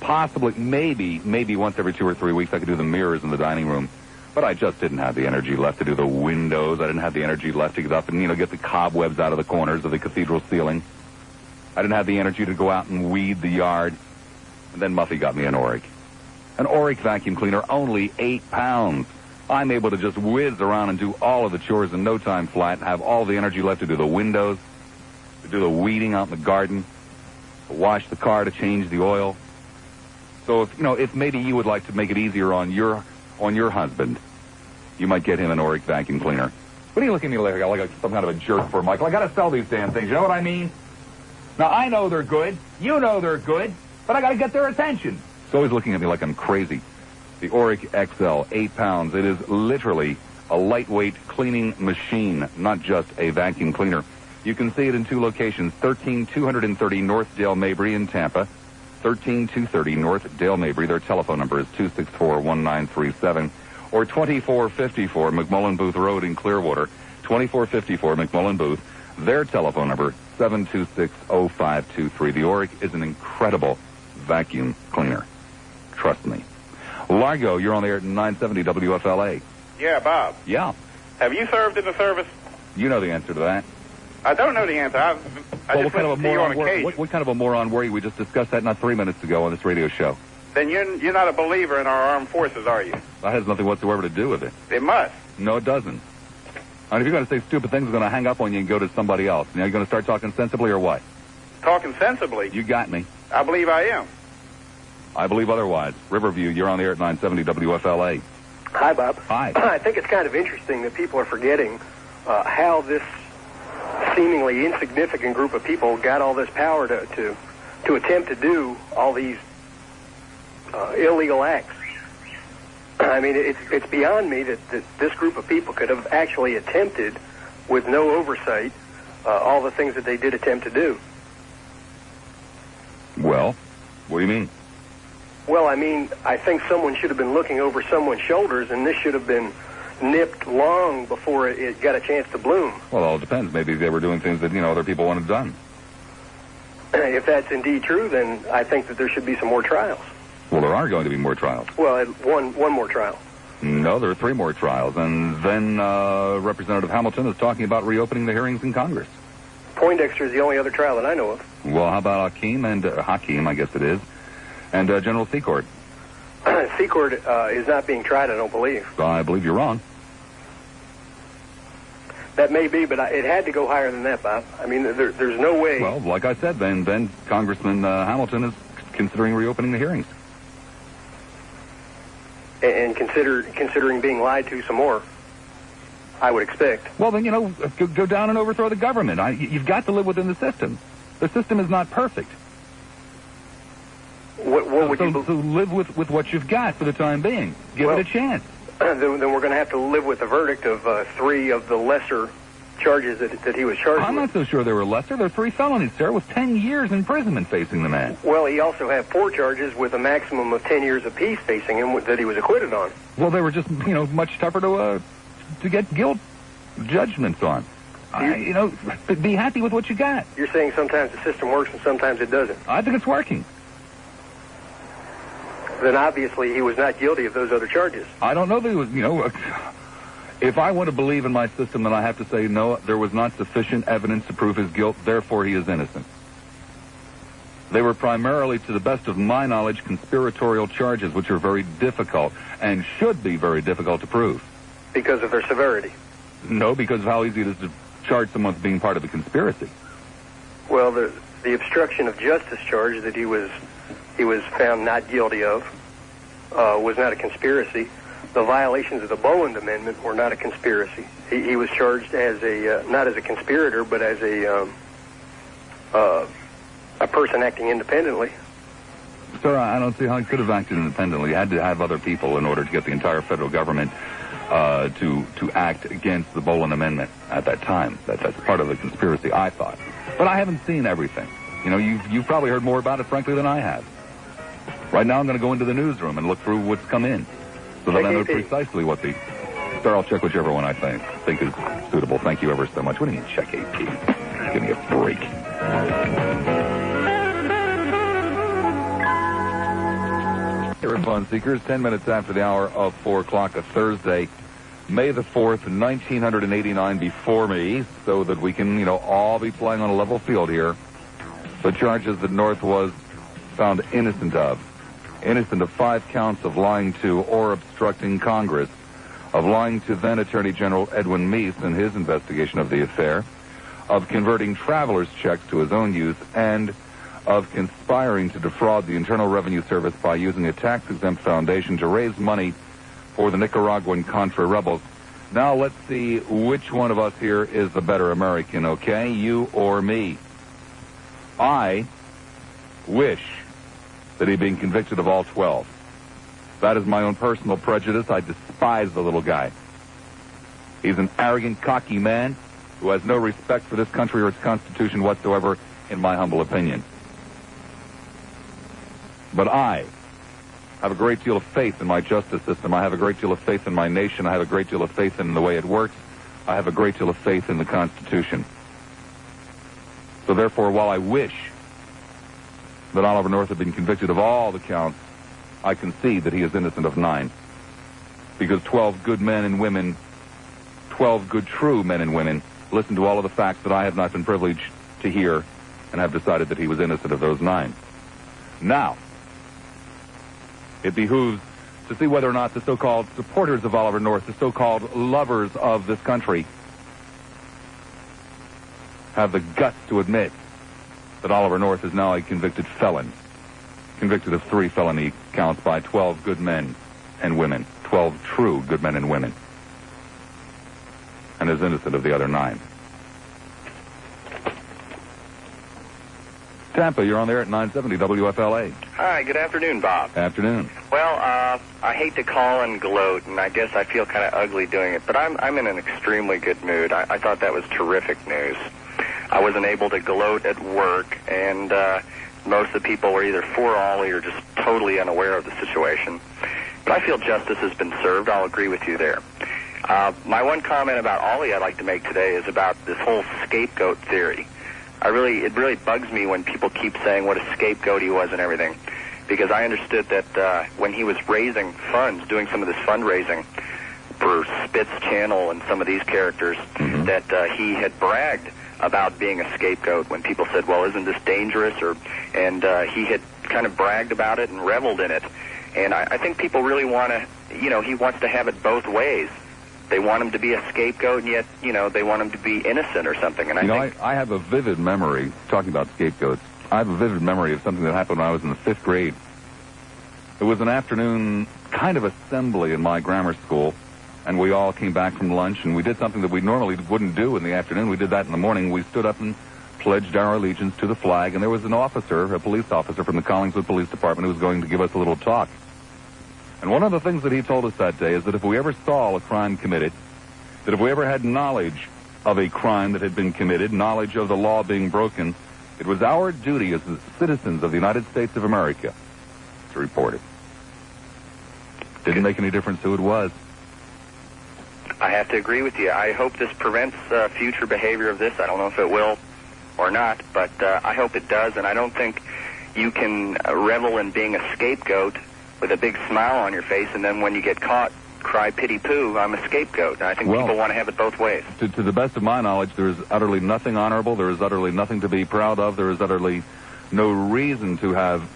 Possibly, maybe once every 2 or 3 weeks I could do the mirrors in the dining room. But I just didn't have the energy left to do the windows. I didn't have the energy left to get up and, get the cobwebs out of the corners of the cathedral ceiling. I didn't have the energy to go out and weed the yard. And then Muffy got me an Oric. An Oric vacuum cleaner, only 8 pounds. I'm able to just whiz around and do all of the chores in no time flat and have all the energy left to do the windows, to do the weeding out in the garden, to wash the car, to change the oil. So if maybe you would like to make it easier on your husband, you might get him an Oric vacuum cleaner. What are you looking at me like some kind of a jerk for, Michael? I got to sell these damn things. You know what I mean? Now, I know they're good. You know they're good. But I got to get their attention. He's always looking at me like I'm crazy. The Oric XL, 8 pounds. It is literally a lightweight cleaning machine, not just a vacuum cleaner. You can see it in 2 locations, 13230 North Dale Mabry in Tampa, 13230 North Dale Mabry. Their telephone number is 264-1937, or 2454 McMullen Booth Road in Clearwater, 2454 McMullen Booth. Their telephone number, 726-0523. The Oric is an incredible vacuum cleaner. Trust me. Largo, you're on the air at 970 WFLA. Yeah, Bob. Yeah. Have you served in the service? You know the answer to that. I don't know the answer. I just listen to you on occasion. What kind of a moron were you? We just discussed that not 3 minutes ago on this radio show. Then you're not a believer in our armed forces, are you? That has nothing whatsoever to do with it. It must. No, it doesn't. I mean, if you're going to say stupid things, I'm going to hang up on you and go to somebody else. Now, you're going to start talking sensibly or what? Talking sensibly? You got me. I believe I am. I believe otherwise. Riverview, you're on the air at 970 WFLA. Hi, Bob. Hi. I think it's kind of interesting that people are forgetting how this seemingly insignificant group of people got all this power to attempt to do all these illegal acts. I mean, it's beyond me that this group of people could have actually attempted, with no oversight, all the things that they did attempt to do. Well, what do you mean? Well, I mean, I think someone should have been looking over someone's shoulders, and this should have been nipped long before it got a chance to bloom. Well, it all depends. Maybe they were doing things that, other people wanted done. If that's indeed true, then I think that there should be some more trials. Well, there are going to be more trials. Well, one more trial. No, there are 3 more trials. And then Representative Hamilton is talking about reopening the hearings in Congress. Poindexter is the only other trial that I know of. Well, how about Hakeem, I guess it is, and General Secord? Secord is not being tried, I don't believe. I believe you're wrong. That may be, but it had to go higher than that, Bob. I mean, there's no way. Well, like I said, then Congressman Hamilton is considering reopening the hearings. And considering being lied to some more, I would expect. Well, then, go down and overthrow the government. You've got to live within the system. The system is not perfect. What would you... So live with what you've got for the time being. Give it a chance. Then we're going to have to live with the verdict of 3 of the lesser charges that he was charged with. I'm not so sure they were lesser. They're 3 felonies, sir, with 10 years imprisonment facing the man. Well, he also had 4 charges with a maximum of 10 years apiece facing him that he was acquitted on. Well, they were just, much tougher to get guilt judgments on. Be happy with what you got. You're saying sometimes the system works and sometimes it doesn't. I think it's working. Then obviously he was not guilty of those other charges. I don't know that he was, if I want to believe in my system, then I have to say, no, there was not sufficient evidence to prove his guilt, therefore he is innocent. They were primarily, to the best of my knowledge, conspiratorial charges, which are very difficult and should be very difficult to prove. Because of their severity? No, because of how easy it is to charge someone with being part of a conspiracy. Well, the obstruction of justice charge that he was found not guilty of was not a conspiracy. The violations of the Boland Amendment were not a conspiracy. He was charged as not as a conspirator, but as a person acting independently. Sir, I don't see how he could have acted independently. He had to have other people in order to get the entire federal government to act against the Boland Amendment at that time. That's part of the conspiracy, I thought. But I haven't seen everything. You know, you've probably heard more about it, frankly, than I have. Right now I'm going to go into the newsroom and look through what's come in so that I know precisely what the... Sir, I'll check whichever one I think is suitable. Thank you ever so much. What do you mean check AP? Give me a break. Here at Fun Seekers, 10 minutes after the hour of 4 o'clock, a Thursday, May the 4th, 1989 before me, so that we can, all be playing on a level field here. The charges that North was found innocent of 5 counts of lying to or obstructing Congress, of lying to then Attorney General Edwin Meese in his investigation of the affair, of converting traveler's checks to his own use, and of conspiring to defraud the Internal Revenue Service by using a tax-exempt foundation to raise money for the Nicaraguan Contra rebels. Now let's see which one of us here is the better American, okay? You or me? I wish that he'd been convicted of all 12. That is my own personal prejudice. I despise the little guy. He's an arrogant, cocky man who has no respect for this country or its Constitution whatsoever, in my humble opinion. But I have a great deal of faith in my justice system. I have a great deal of faith in my nation. I have a great deal of faith in the way it works. I have a great deal of faith in the Constitution. So therefore, while I wish that Oliver North had been convicted of all the counts, I concede that he is innocent of 9. Because 12 good men and women, 12 good true men and women, listened to all of the facts that I have not been privileged to hear and have decided that he was innocent of those 9. Now, it behooves to see whether or not the so-called supporters of Oliver North, the so-called lovers of this country, have the guts to admit that Oliver North is now a convicted felon, convicted of 3 felony counts by 12 good men and women, 12 true good men and women, and is innocent of the other 9. Tampa, you're on there at 970 WFLA. Hi, good afternoon, Bob. Afternoon. Well, I hate to call and gloat, and I guess I feel kind of ugly doing it, but I'm in an extremely good mood. I thought that was terrific news. I wasn't able to gloat at work, and most of the people were either for Ollie or just totally unaware of the situation. But I feel justice has been served. I'll agree with you there. My one comment about Ollie I'd like to make today is about this whole scapegoat theory. It really bugs me when people keep saying what a scapegoat he was and everything, because I understood that when he was raising funds, doing some of this fundraising for Spitz Channel and some of these characters, that he had bragged about being a scapegoat when people said, well, isn't this dangerous? And he had kind of bragged about it and reveled in it. And I think people really want to, he wants to have it both ways. They want him to be a scapegoat, and yet, they want him to be innocent or something. And I have a vivid memory, talking about scapegoats, I have a vivid memory of something that happened when I was in the 5th grade. It was an afternoon kind of assembly in my grammar school, and we all came back from lunch, and we did something that we normally wouldn't do in the afternoon. We did that in the morning. We stood up and pledged our allegiance to the flag, and there was an officer, a police officer from the Collingswood Police Department, who was going to give us a little talk. And one of the things that he told us that day is that if we ever saw a crime committed, that if we ever had knowledge of a crime that had been committed, knowledge of the law being broken, it was our duty as the citizens of the United States of America to report it. Didn't make any difference who it was. I have to agree with you. I hope this prevents future behavior of this. I don't know if it will or not, but I hope it does, and I don't think you can revel in being a scapegoat with a big smile on your face, and then when you get caught, cry pity-poo, I'm a scapegoat. And I think people want to have it both ways. To the best of my knowledge, there is utterly nothing honorable. There is utterly nothing to be proud of. There is utterly no reason to have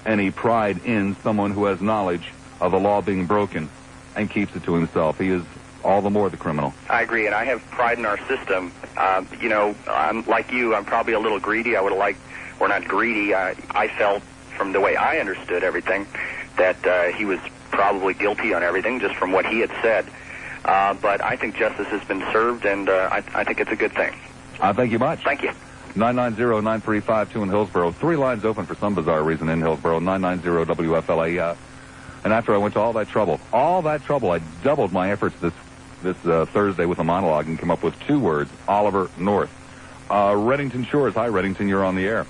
any pride in someone who has knowledge of the law being broken and keeps it to himself. He is all the more the criminal. I agree, and I have pride in our system. I'm like you. I'm probably a little greedy. I would have liked, or not greedy. I felt, from the way I understood everything, that he was probably guilty on everything, just from what he had said. But I think justice has been served, and I think it's a good thing. Thank you much. Thank you. 990-9352 in Hillsborough. 3 lines open for some bizarre reason in Hillsborough. 990-WFLA. And after I went to all that trouble, I doubled my efforts this Thursday with a monologue and came up with 2 words: Oliver North. Reddington Shores. Hi, Reddington. You're on the air.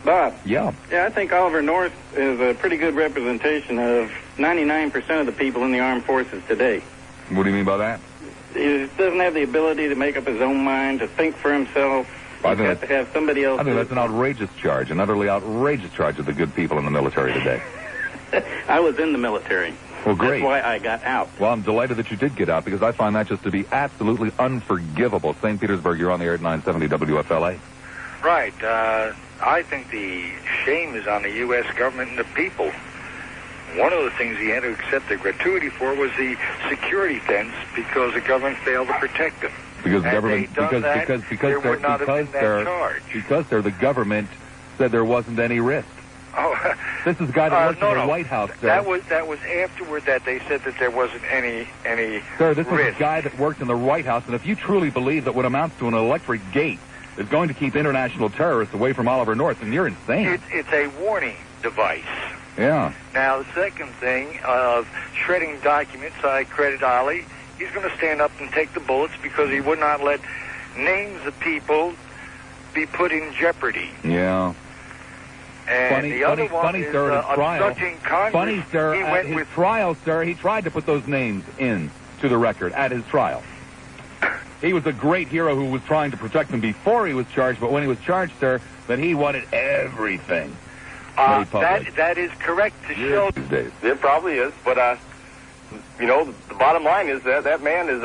Bob. Yeah. Yeah, I think Oliver North is a pretty good representation of 99% of the people in the armed forces today. What do you mean by that? He doesn't have the ability to make up his own mind, to think for himself. He's got to have somebody else. I think that's an outrageous charge, an utterly outrageous charge of the good people in the military today. I was in the military. Well, great. That's why I got out. Well, I'm delighted that you did get out, because I find that just to be absolutely unforgivable. St. Petersburg, you're on the air at 970 WFLA. Right. I think the shame is on the U.S. government and the people. One of the things he had to accept the gratuity for was the security fence, because the government failed to protect them. Because the government, because the government said there wasn't any risk. Oh, this is a guy that works in the White House, sir. That was afterward that they said that there wasn't any Sir, this risk. is a guy that worked in the White House, and if you truly believe that what amounts to an electric gate is going to keep international terrorists away from Oliver North, then you're insane. It's a warning device. Yeah. Now, the second thing of shredding documents, I credit Ollie. He's going to stand up and take the bullets because he would not let names of people be put in jeopardy. Yeah. And the other one is obstructing Congress. Funny, sir, at his trial, sir, he tried to put those names in to the record at his trial. He was a great hero who was trying to protect them before he was charged, but when he was charged, sir, then he wanted everything. That is correct to show. These days. It probably is, but the bottom line is that man is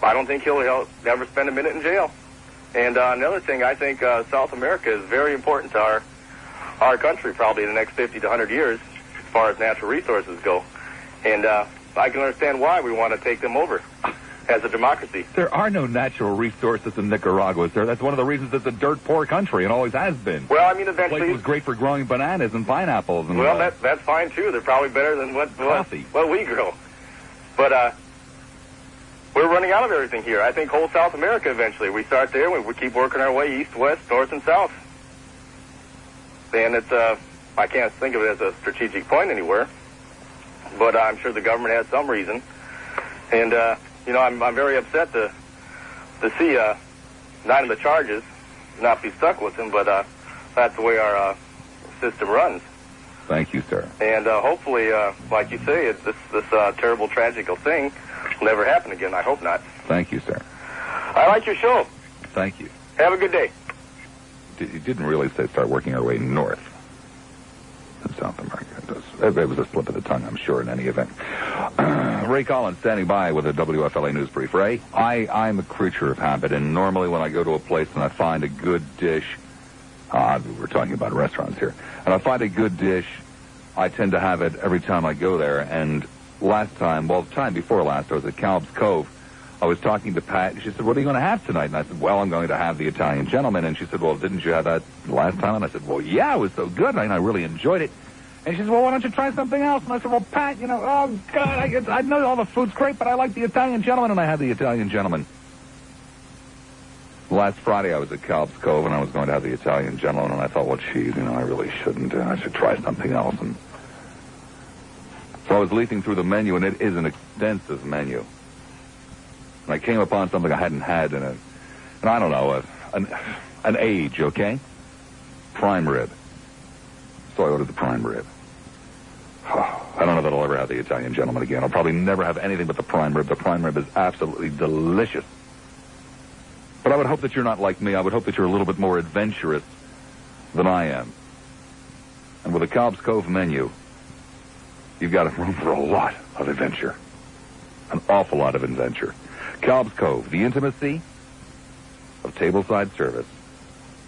I don't think he'll ever spend a minute in jail. And another thing, I think South America is very important to our country, probably in the next 50 to 100 years, as far as natural resources go. And I can understand why we want to take them over as a democracy. There are no natural resources in Nicaragua, sir. That's one of the reasons it's a dirt-poor country and always has been. Well, I mean, eventually... The place was great for growing bananas and pineapples. And, well, that's fine, too. They're probably better than what we grow. But we're running out of everything here. I think whole South America eventually. We start there, we keep working our way east, west, north, and south. And it's, I can't think of it as a strategic point anywhere, but I'm sure the government has some reason. And, I'm very upset to see 9 of the charges not be stuck with him, but that's the way our system runs. Thank you, sir. And hopefully, like you say, this terrible, tragical thing will never happen again. I hope not. Thank you, sir. I like your show. Thank you. Have a good day. You didn't really say start working our way north in South America. It was a slip of the tongue, I'm sure, in any event. Ray Collins standing by with a WFLA News Brief. Ray, I'm a creature of habit, and normally when I go to a place and I find a good dish, we're talking about restaurants here, and I find a good dish, I tend to have it every time I go there. And the time before last, I was at Calb's Cove. I was talking to Pat. She said, what are you going to have tonight? And I said, well, I'm going to have the Italian Gentleman. And she said, well, didn't you have that last time? And I said, well, yeah, it was so good. I really enjoyed it. And she said, well, why don't you try something else? And I said, well, Pat, oh, God, I know all the food's great, but I like the Italian Gentleman. And I had the Italian Gentleman. Last Friday, I was at Calb's Cove, and I was going to have the Italian Gentleman. And I thought, well, geez, I really shouldn't. I should try something else. And so I was leafing through the menu, and it is an extensive menu. And I came upon something I hadn't had in an age, okay? Prime rib. So I ordered the prime rib. I don't know that I'll ever have the Italian Gentleman again. I'll probably never have anything but the prime rib. The prime rib is absolutely delicious. But I would hope that you're not like me. I would hope that you're a little bit more adventurous than I am. And with the Calb's Cove menu, you've got room for a lot of adventure. An awful lot of adventure. Calb's Cove, the intimacy of tableside service,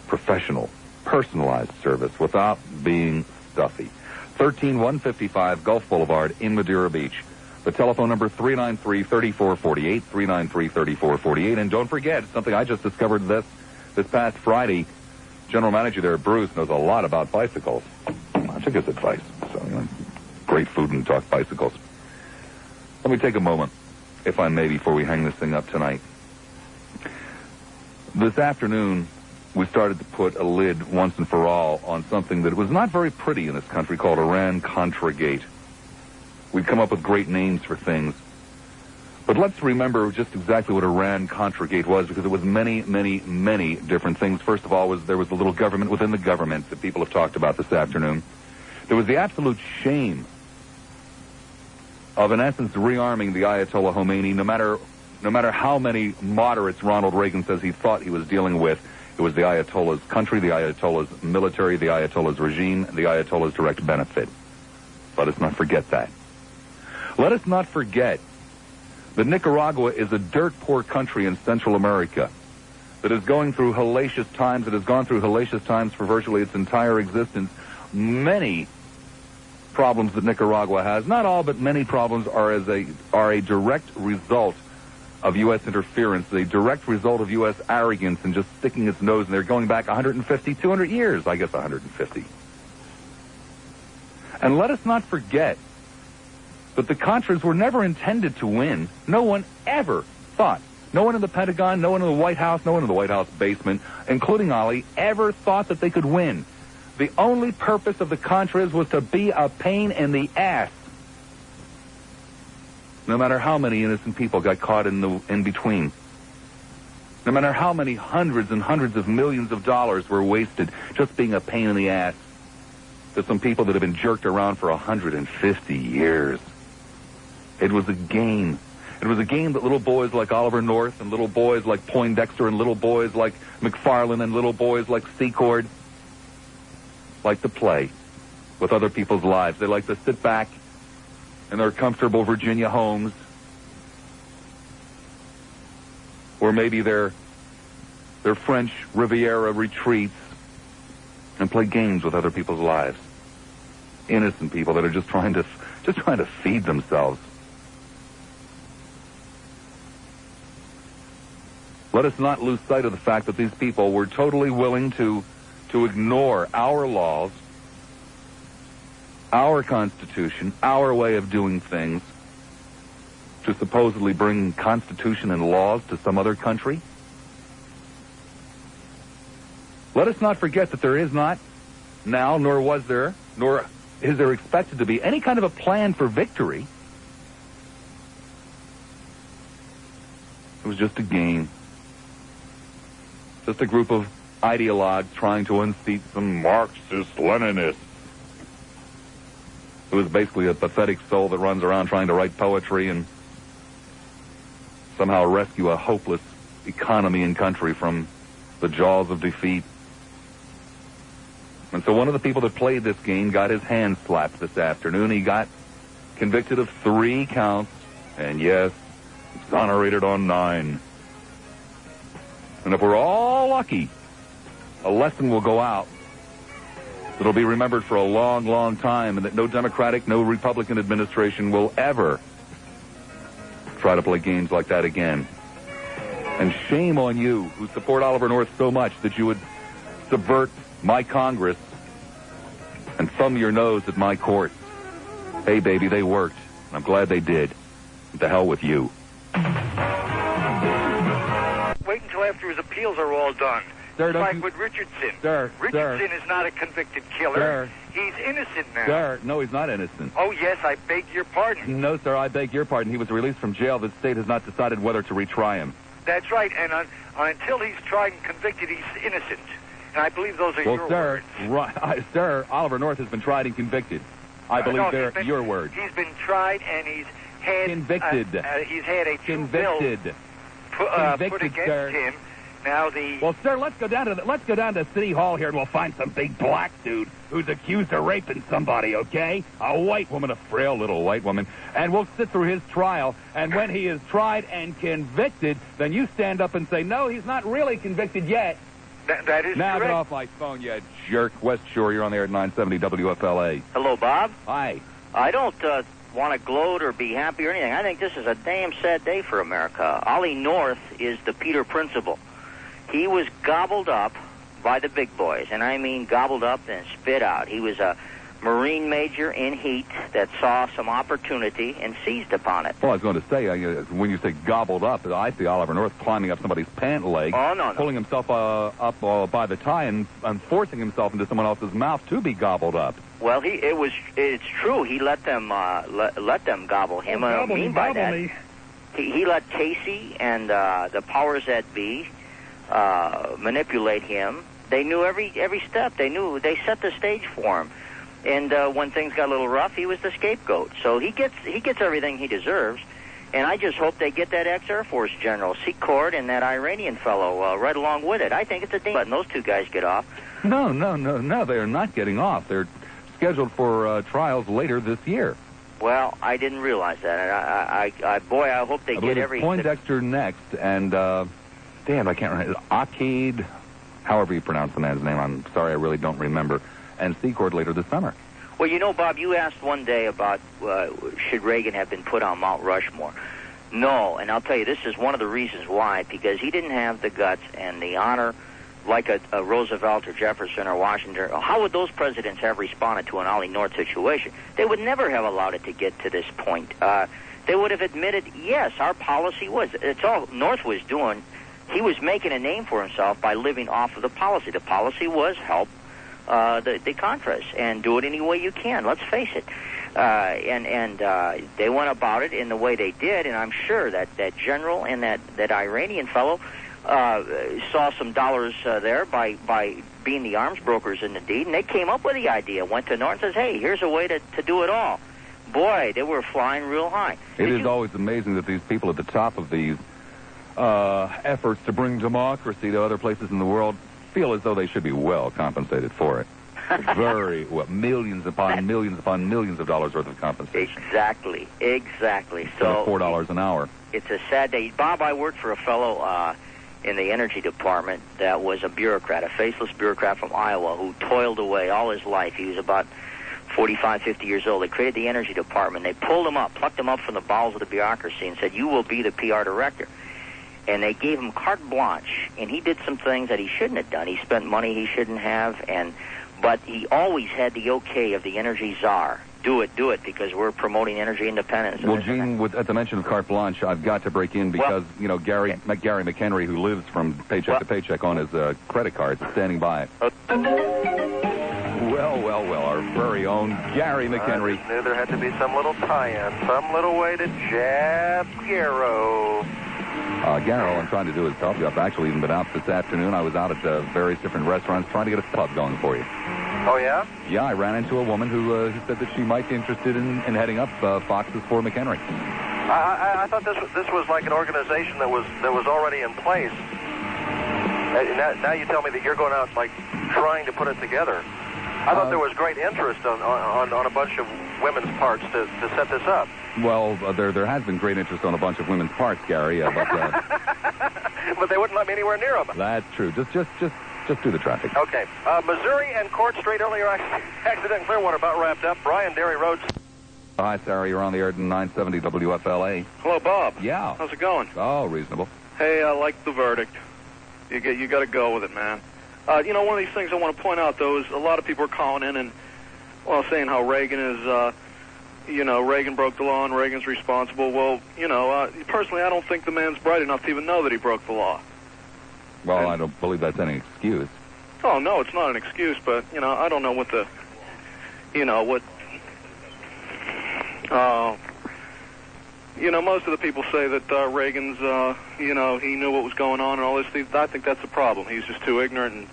professional personalized service without being stuffy. 13155 Gulf Boulevard in Madeira Beach. The telephone number 393-3448, 393-3448. And don't forget, something I just discovered this past Friday, General Manager there, Bruce, knows a lot about bicycles. I took his advice. So, great food and talk bicycles. Let me take a moment, if I may, before we hang this thing up tonight. This afternoon, we started to put a lid once and for all on something that was not very pretty in this country called Iran-Contra Gate. We'd come up with great names for things. But let's remember just exactly what Iran-Contra Gate was, because it was many, many, many different things. First of all, there was the little government within the government that people have talked about this afternoon. There was the absolute shame of, in essence, rearming the Ayatollah Khomeini, no matter how many moderates Ronald Reagan says he thought he was dealing with. It was the Ayatollah's country, the Ayatollah's military, the Ayatollah's regime, the Ayatollah's direct benefit. Let us not forget that. Let us not forget that Nicaragua is a dirt-poor country in Central America that is going through hellacious times, that has gone through hellacious times for virtually its entire existence. Many problems that Nicaragua has, not all, but many problems are a direct result of U.S. interference, a direct result of U.S. arrogance and just sticking its nose in there, going back 150, 200 years, I guess 150. And let us not forget that the Contras were never intended to win. No one ever thought, no one in the Pentagon, no one in the White House, no one in the White House basement, including Ali, ever thought that they could win. The only purpose of the Contras was to be a pain in the ass. No matter how many innocent people got caught in between. No matter how many hundreds and hundreds of millions of dollars were wasted just being a pain in the ass to some people that have been jerked around for 150 years. It was a game. It was a game that little boys like Oliver North and little boys like Poindexter and little boys like McFarlane and little boys like Secord like to play with other people's lives. They like to sit back in their comfortable Virginia homes, or maybe their French Riviera retreats, and play games with other people's lives. Innocent people that are just trying to feed themselves. Let us not lose sight of the fact that these people were totally willing to ignore our laws, our Constitution, our way of doing things, to supposedly bring Constitution and laws to some other country. Let us not forget that there is not now, nor was there, nor is there expected to be any kind of a plan for victory. It was just a game. Just a group of ideologues trying to unseat some Marxist-Leninists. It was basically a pathetic soul that runs around trying to write poetry and somehow rescue a hopeless economy and country from the jaws of defeat. And so one of the people that played this game got his hand slapped this afternoon. He got convicted of 3 counts, and yes, exonerated on 9. And if we're all lucky, a lesson will go out that'll be remembered for a long, long time, and that no Democratic, no Republican administration will ever try to play games like that again. And shame on you who support Oliver North so much that you would subvert my Congress and thumb your nose at my courts. Hey, baby, they worked. I'm glad they did. To hell with you. Wait until after his appeals are all done. Sir, it's like with Richardson. Richardson is not a convicted killer. Sir. He's innocent now. Sir, no, he's not innocent. Oh, yes, I beg your pardon. No, sir, I beg your pardon. He was released from jail. The state has not decided whether to retry him. That's right, and until he's tried and convicted, he's innocent. And I believe those are your words. Sir, Oliver North has been tried and convicted. I believe they're your words. He's been tried and he's had... Convicted. He's had a true bill put against him. Now Well, sir, let's go down to City Hall here, and we'll find some big black dude who's accused of raping somebody, okay? A white woman, a frail little white woman. And we'll sit through his trial, and when he is tried and convicted, then you stand up and say, no, he's not really convicted yet. That is now correct. get off my phone, you jerk. West Shore, you're on the air at 970 WFLA. Hello, Bob. Hi. I don't want to gloat or be happy or anything. I think this is a damn sad day for America. Ollie North is the Peter Principle. He was gobbled up by the big boys, and I mean gobbled up and spit out. He was a Marine major in heat that saw some opportunity and seized upon it. Well, I was going to say, when you say gobbled up, I see Oliver North climbing up somebody's pant leg, pulling himself up by the tie and forcing himself into someone else's mouth to be gobbled up. Well, it's true. He let them gobble him. I mean by that, he let Casey and the powers that be manipulate him. They knew every step. They set the stage for him. And when things got a little rough, he was the scapegoat. So he gets everything he deserves. And I just hope they get that ex-Air Force general, Secord, and that Iranian fellow right along with it. I think it's a damn letting those two guys get off. No. They are not getting off. They're scheduled for trials later this year. Well, I didn't realize that. I hope they get every... Poindexter next, and, damn, I can't remember. Akid, however you pronounce the man's name. I'm sorry, I really don't remember. And Secord later this summer. Well, you know, Bob, you asked one day about should Reagan have been put on Mount Rushmore. No, and I'll tell you, this is one of the reasons why, because he didn't have the guts and the honor like a Roosevelt or Jefferson or Washington. How would those presidents have responded to an Ollie North situation? They would never have allowed it to get to this point. They would have admitted, yes, our policy was. It's all North was doing. He was making a name for himself by living off of the policy. The policy was help the Contras and do it any way you can. Let's face it. And they went about it in the way they did, and I'm sure that general and that Iranian fellow saw some dollars there by being the arms brokers in the deed, and they came up with the idea, went to North and says, hey, here's a way to do it all. Boy, they were flying real high. It is always amazing that these people at the top of these efforts to bring democracy to other places in the world feel as though they should be well compensated for it. Very well. Millions upon millions upon millions of dollars worth of compensation. Exactly. So $4 an hour. It's a sad day. Bob, I worked for a fellow in the energy department that was a bureaucrat, a faceless bureaucrat from Iowa who toiled away all his life. He was about 45, 50 years old. They created the energy department. They pulled him up, plucked him up from the bowels of the bureaucracy and said, you will be the PR director. And they gave him carte blanche, and he did some things that he shouldn't have done. He spent money he shouldn't have, but he always had the okay of the energy czar. Do it, because we're promoting energy independence. Well, Gene, at the mention of carte blanche, I've got to break in because, Gary McHenry, who lives from paycheck to paycheck on his credit cards, is standing by. Well, our very own Gary McHenry. I just knew there had to be some little tie-in, some little way to jab Garrow. Gary, all I'm trying to do is help you. I've actually even been out this afternoon. I was out at various different restaurants trying to get a pub going for you. Oh, yeah? Yeah, I ran into a woman who said that she might be interested in heading up Foxes for McHenry. I thought this was like an organization that was already in place. Now you tell me that you're going out like trying to put it together. I thought there was great interest on a bunch of women's parts to set this up. Well, there has been great interest on a bunch of women's parts, Gary, but they wouldn't let me anywhere near them. That's true. Just do the traffic. Okay. Missouri and Court Street earlier accident in Clearwater about wrapped up. Brian, Dairy Road. Hi, Sarah. You're on the air at 970 WFLA. Hello, Bob. Yeah. How's it going? Oh, reasonable. Hey, I like the verdict. You got to go with it, man. One of these things I want to point out, though, is a lot of people are calling in and, saying how Reagan is, Reagan broke the law and Reagan's responsible. Well, personally, I don't think the man's bright enough to even know that he broke the law. Well, I don't believe that's any excuse. Oh, no, it's not an excuse, but, I don't know what most of the people say that Reagan's, he knew what was going on and all this. I think that's the problem. He's just too ignorant and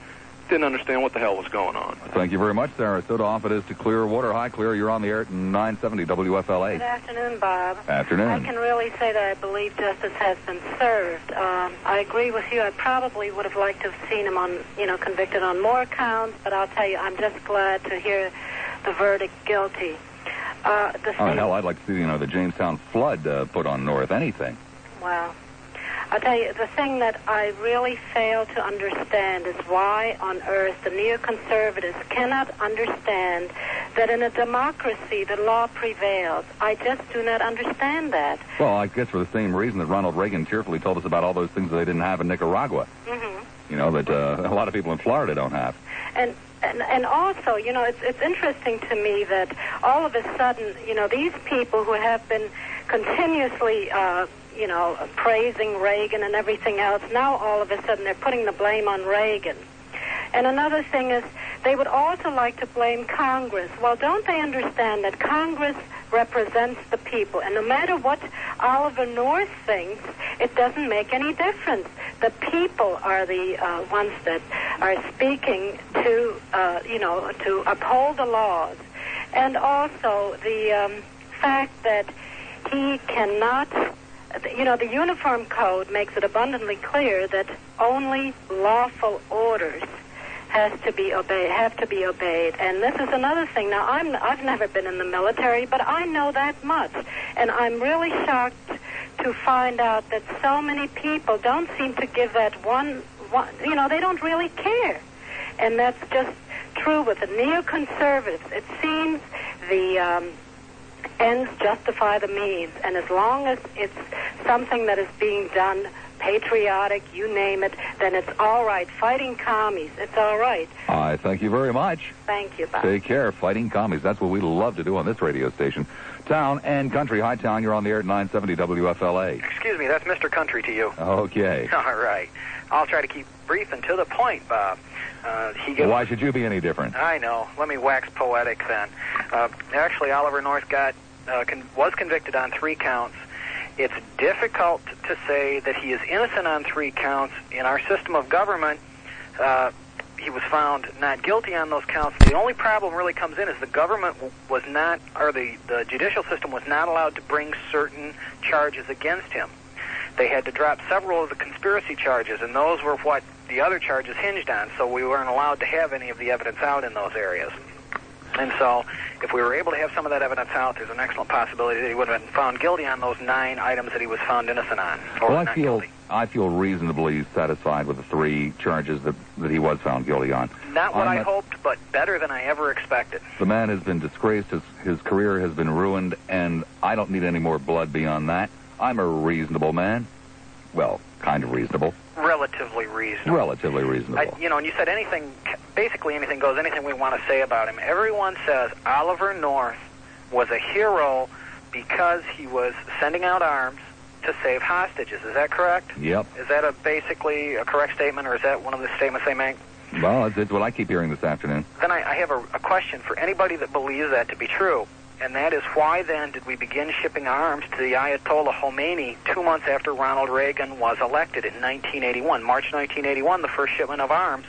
didn't understand what the hell was going on. Thank you very much, Sarasota. Off it is to Clearwater. Hi, Clear. You're on the air at 970 WFLA. Good afternoon, Bob. Afternoon. I can really say that I believe justice has been served. I agree with you. I probably would have liked to have seen him convicted on more counts, but I'll tell you, I'm just glad to hear the verdict guilty. Hell, I'd like to see, the Jamestown flood put on North. Anything. Wow. I'll tell you, the thing that I really fail to understand is why on earth the neoconservatives cannot understand that in a democracy the law prevails. I just do not understand that. Well, I guess for the same reason that Ronald Reagan cheerfully told us about all those things that they didn't have in Nicaragua. You know, that a lot of people in Florida don't have. And also, you know, it's interesting to me that all of a sudden, you know, these people who have been continuously, you know, praising Reagan and everything else, now all of a sudden they're putting the blame on Reagan. And another thing is they would also like to blame Congress. Well, don't they understand that Congress represents the people? And no matter what Oliver North thinks, it doesn't make any difference. The people are the ones that are speaking to, you know, to uphold the laws. And also the fact that he cannot, you know, the Uniform Code makes it abundantly clear that only lawful orders have to be obeyed. And this is another thing. Now, I've never been in the military, but I know that much. And I'm really shocked to find out that so many people don't seem to give that one, you know, they don't really care. And that's just true with the neoconservatives. It seems the ends justify the means. And as long as it's something that is being done patriotic, you name it, then it's all right. Fighting commies, it's all right. I thank you very much. Thank you, Bob. Take care. Fighting commies. That's what we love to do on this radio station. Town and Country. Hi, Town. You're on the air at 970 WFLA. Excuse me, that's Mr. Country to you. Okay. All right. I'll try to keep brief and to the point, Bob. Why should you be any different? I know. Let me wax poetic then. Actually, Oliver North was convicted on 3 counts. It's difficult to say that he is innocent on 3 counts. In our system of government, he was found not guilty on those counts. The only problem really comes in is the government was not, or the judicial system was not allowed to bring certain charges against him. They had to drop several of the conspiracy charges, and those were what the other charges hinged on, so we weren't allowed to have any of the evidence out in those areas. And so, if we were able to have some of that evidence out, there's an excellent possibility that he would have been found guilty on those 9 items that he was found innocent on. Well, I feel reasonably satisfied with the 3 charges that he was found guilty on. Not what I hoped, but better than I ever expected. The man has been disgraced. His career has been ruined, and I don't need any more blood beyond that. I'm a reasonable man. Well, kind of reasonable. Relatively reasonable. Relatively reasonable. You know, and you said anything, basically anything goes, anything we want to say about him. Everyone says Oliver North was a hero because he was sending out arms to save hostages. Is that correct? Yep. Is that basically a correct statement, or is that one of the statements they make? Well, it's what I keep hearing this afternoon. Then I have a question for anybody that believes that to be true. And that is, why then did we begin shipping arms to the Ayatollah Khomeini 2 months after Ronald Reagan was elected in 1981? March 1981, the first shipment of arms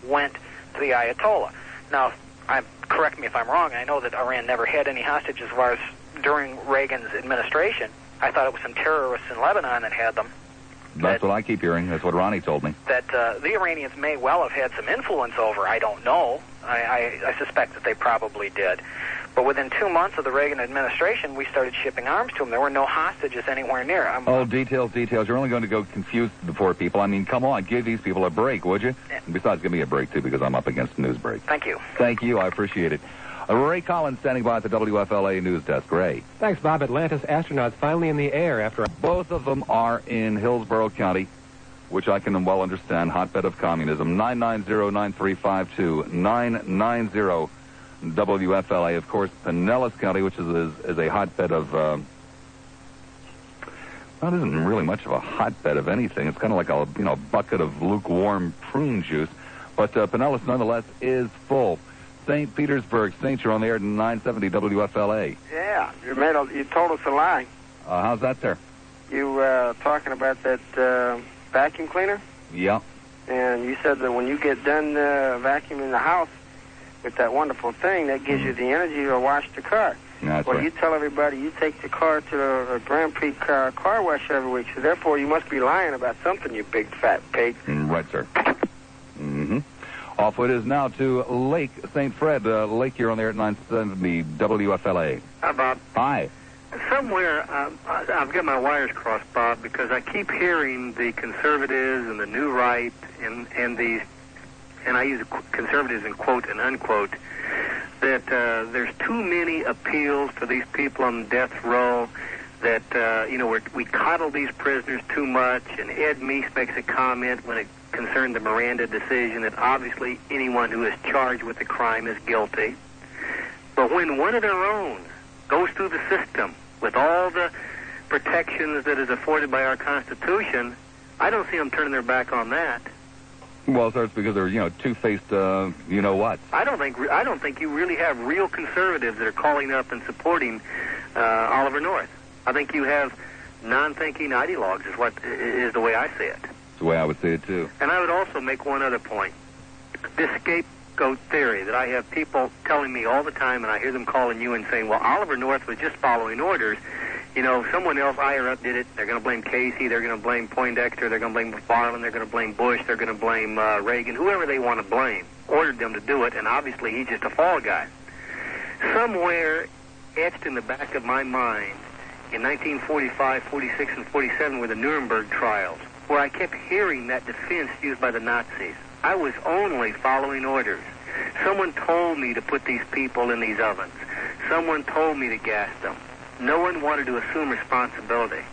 went to the Ayatollah. Now, correct me if I'm wrong, I know that Iran never had any hostages as far as during Reagan's administration. I thought it was some terrorists in Lebanon that had them. That's what I keep hearing. That's what Ronnie told me. That the Iranians may well have had some influence over. I don't know. I suspect that they probably did. But within 2 months of the Reagan administration, we started shipping arms to them. There were no hostages anywhere near. Details. You're only going to go confuse the poor people. I mean, come on, give these people a break, would you? Yeah. And besides, give me a break, too, because I'm up against a news break. Thank you. Thank you. I appreciate it. Ray Collins standing by at the WFLA news desk. Ray. Thanks, Bob. Atlantis astronauts finally in the air after... Both of them are in Hillsborough County, which I can well understand, hotbed of communism. 990-9352, 990 WFLA. Of course, Pinellas County, which is a hotbed of... well, it isn't really much of a hotbed of anything. It's kind of like a bucket of lukewarm prune juice. But Pinellas, nonetheless, is full. St. Petersburg. Saint, you're on the air at 970 WFLA. Yeah, you told us a lie. How's that, sir? You talking about that vacuum cleaner? Yeah. And you said that when you get done vacuuming the house with that wonderful thing, that gives you the energy to wash the car. That's well, right. You tell everybody you take the car to the Grand Prix car wash every week, so therefore you must be lying about something, you big fat pig. Right, sir. Mm-hmm. Off it is now to Lake St. Fred. Lake, you're on there at 970 WFLA. How about? Hi. So somewhere I've got my wires crossed, Bob, because I keep hearing the conservatives and the new right and these, and I use conservatives in quote and unquote, that there's too many appeals for these people on death row, that, we coddle these prisoners too much, and Ed Meese makes a comment when it concerned the Miranda decision that obviously anyone who is charged with a crime is guilty. But when one of their own goes through the system with all the protections that is afforded by our Constitution, I don't see them turning their back on that. Well, sir, it's because they're, two-faced, you-know-what. I don't think you really have real conservatives that are calling up and supporting Oliver North. I think you have non-thinking ideologues is the way I see it. It's the way I would see it, too. And I would also make one other point. This scapegoat theory that I have people telling me all the time, and I hear them calling you and saying, well, Oliver North was just following orders. Someone else higher up did it. They're going to blame Casey. They're going to blame Poindexter. They're going to blame McFarland. They're going to blame Bush. They're going to blame Reagan. Whoever they want to blame ordered them to do it, and obviously he's just a fall guy. Somewhere etched in the back of my mind in 1945, 46, and 47 were the Nuremberg trials, where I kept hearing that defense used by the Nazis. I was only following orders. Someone told me to put these people in these ovens. Someone told me to gas them. No one wanted to assume responsibility.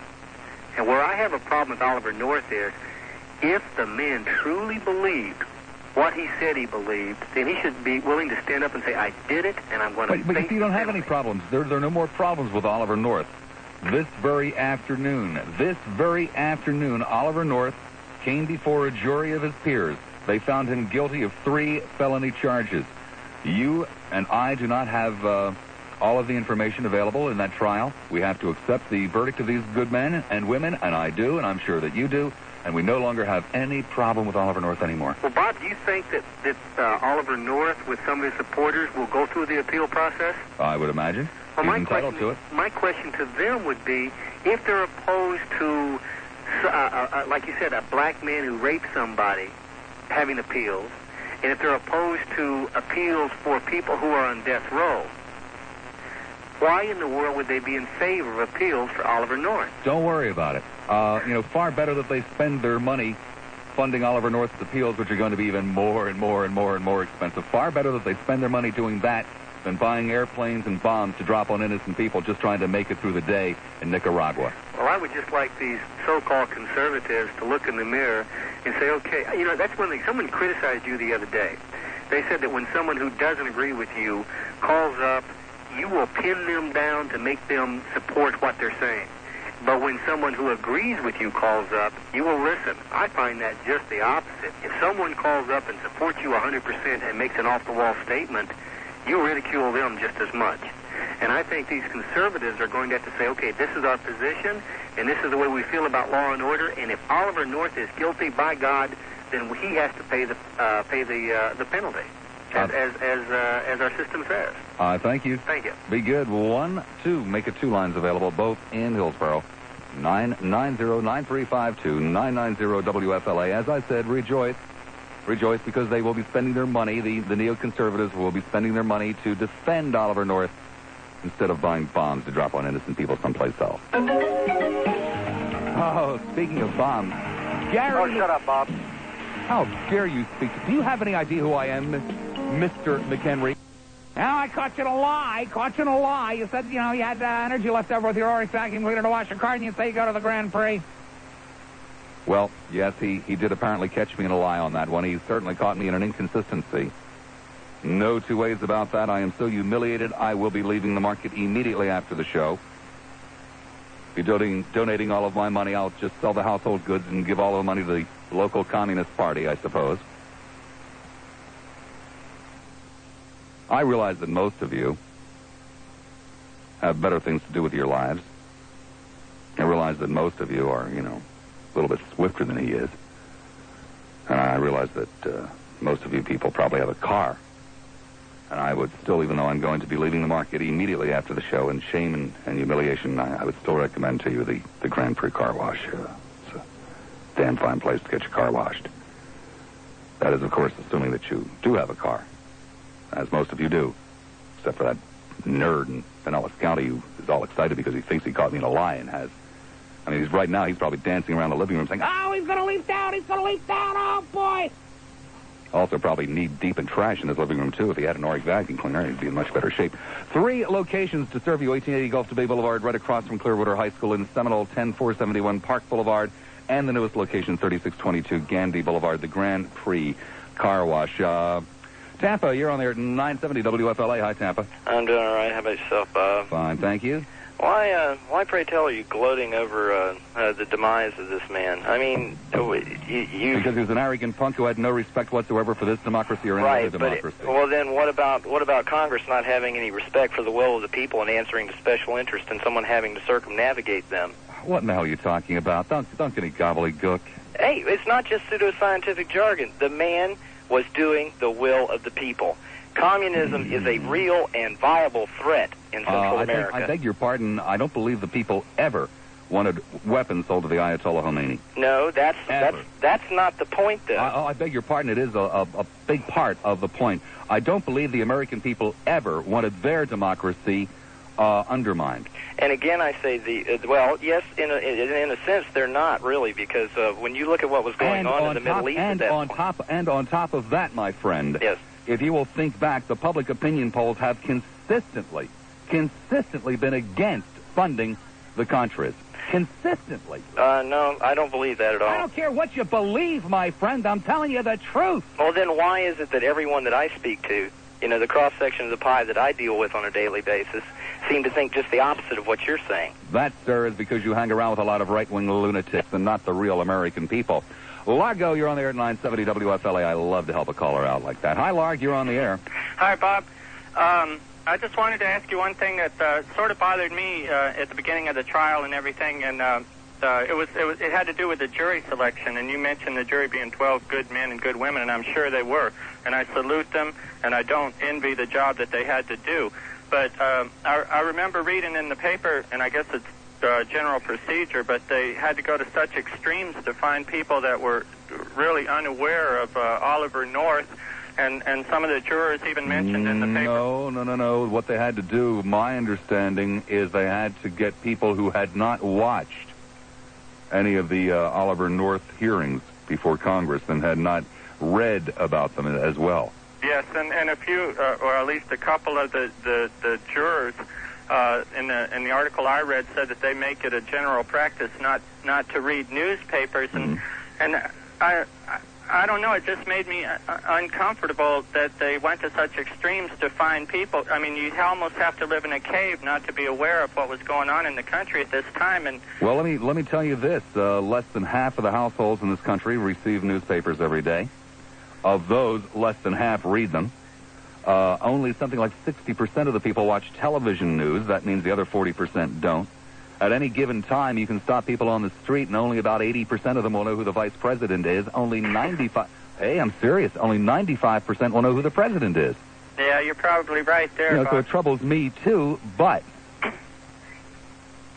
And where I have a problem with Oliver North is, if the man truly believed what he said he believed, then he should be willing to stand up and say, I did it, and I'm going to face But you don't have any problems. There are no more problems with Oliver North. This very afternoon, Oliver North came before a jury of his peers. They found him guilty of 3 felony charges. You and I do not have all of the information available in that trial. We have to accept the verdict of these good men and women, and I do, and I'm sure that you do, and we no longer have any problem with Oliver North anymore. Well, Bob, do you think that Oliver North, with some of his supporters, will go through the appeal process? I would imagine. He's entitled to it. My question to them would be, if they're opposed to, like you said, a black man who raped somebody having appeals, and if they're opposed to appeals for people who are on death row, why in the world would they be in favor of appeals for Oliver North? Don't worry about it. Far better that they spend their money funding Oliver North's appeals, which are going to be even more and more and more and more expensive. Far better that they spend their money doing that than buying airplanes and bombs to drop on innocent people just trying to make it through the day in Nicaragua. Well, I would just like these so-called conservatives to look in the mirror and say, okay, that's one thing. Someone criticized you the other day. They said that when someone who doesn't agree with you calls up, you will pin them down to make them support what they're saying. But when someone who agrees with you calls up, you will listen. I find that just the opposite. If someone calls up and supports you 100% and makes an off-the-wall statement, you ridicule them just as much. And I think these conservatives are going to have to say, okay, this is our position, and this is the way we feel about law and order, and if Oliver North is guilty, by God, then he has to pay the penalty, as our system says. Thank you. Thank you. Be good. 1, 2. Make it 2 lines available, both in Hillsborough. 990-9352, 990-WFLA. As I said, rejoice. Rejoice because they will be spending their money, the neoconservatives will be spending their money to defend Oliver North instead of buying bombs to drop on innocent people someplace else. Oh, speaking of bombs, Gary... Oh, shut up, Bob. How dare you speak? Do you have any idea who I am, Mr. McHenry? Now, I caught you in a lie. You said, you had energy left over with your Oryx vacuum cleaner to wash your car, and you say you go to the Grand Prix. Well, yes, he did apparently catch me in a lie on that one. He certainly caught me in an inconsistency. No two ways about that. I am so humiliated, I will be leaving the market immediately after the show. Be donating all of my money. I'll just sell the household goods and give all of the money to the local Communist Party, I suppose. I realize that most of you have better things to do with your lives. I realize that most of you are, a little bit swifter than he is. And I realize that most of you people probably have a car. And I would still, even though I'm going to be leaving the market immediately after the show in shame and humiliation, I would still recommend to you the Grand Prix car wash. It's a damn fine place to get your car washed. That is, of course, assuming that you do have a car, as most of you do, except for that nerd in Pinellas County who is all excited because he thinks he caught me in a lie and has. I mean, right now he's probably dancing around the living room saying, Oh, he's going to leap down. He's going to leap down. Oh, boy. Also probably knee-deep in trash in his living room, too. If he had an Oric vacuum cleaner, he'd be in much better shape. 3 locations to serve you: 1880 Gulf to Bay Boulevard, right across from Clearwater High School, in Seminole, 10471 Park Boulevard, and the newest location, 3622 Gandy Boulevard, the Grand Prix Car Wash. Tampa, you're on there at 970 WFLA. Hi, Tampa. I'm doing all right. How about yourself, Bob? Fine, thank you. Why, pray tell, are you gloating over the demise of this man? I mean, you because he was an arrogant punk who had no respect whatsoever for this democracy or any other democracy. Well, then what about Congress not having any respect for the will of the people and answering to special interest and someone having to circumnavigate them? What in the hell are you talking about? Don't get any gobbledygook. Hey, it's not just pseudoscientific jargon. The man was doing the will of the people. Communism is a real and viable threat in Central America. I beg your pardon. I don't believe the people ever wanted weapons sold to the Ayatollah Khomeini. No, that's not the point, though. I beg your pardon. It is a big part of the point. I don't believe the American people ever wanted their democracy undermined. And again, I say well, yes, in a sense, they're not really, because when you look at what was going on in the Middle East at that point. On top of that, my friend. Yes. If you will think back, the public opinion polls have consistently been against funding the Contras. Consistently. No, I don't believe that at all. I don't care what you believe, my friend. I'm telling you the truth. Well, then why is it that everyone that I speak to, the cross-section of the pie that I deal with on a daily basis, seem to think just the opposite of what you're saying? That, sir, is because you hang around with a lot of right-wing lunatics and not the real American people. Largo, you're on the air at 970 WFLA. I love to help a caller out like that. Hi, Larg, you're on the air. Hi, Bob. I just wanted to ask you one thing that sort of bothered me at the beginning of the trial and everything, and it had to do with the jury selection. And you mentioned the jury being 12 good men and good women, and I'm sure they were. And I salute them, and I don't envy the job that they had to do. But I remember reading in the paper, and I guess it's general procedure, but they had to go to such extremes to find people that were really unaware of Oliver North, and some of the jurors even mentioned in the paper. No. What they had to do, my understanding, is they had to get people who had not watched any of the Oliver North hearings before Congress and had not read about them as well. Yes, and a few, or at least a couple of the jurors in the article I read said that they make it a general practice not to read newspapers, and I don't know, it just made me uncomfortable that they went to such extremes to find people. I mean, you almost have to live in a cave not to be aware of what was going on in the country at this time. And well, let me tell you this: less than half of the households in this country receive newspapers every day. Of those, less than half read them. Only something like 60% of the people watch television news. That means the other 40% don't. At any given time, you can stop people on the street, and only about 80% of them will know who the vice president is. Only 95... Hey, I'm serious. Only 95% will know who the president is. Yeah, you're probably right there, Bob. So it troubles me, too, but...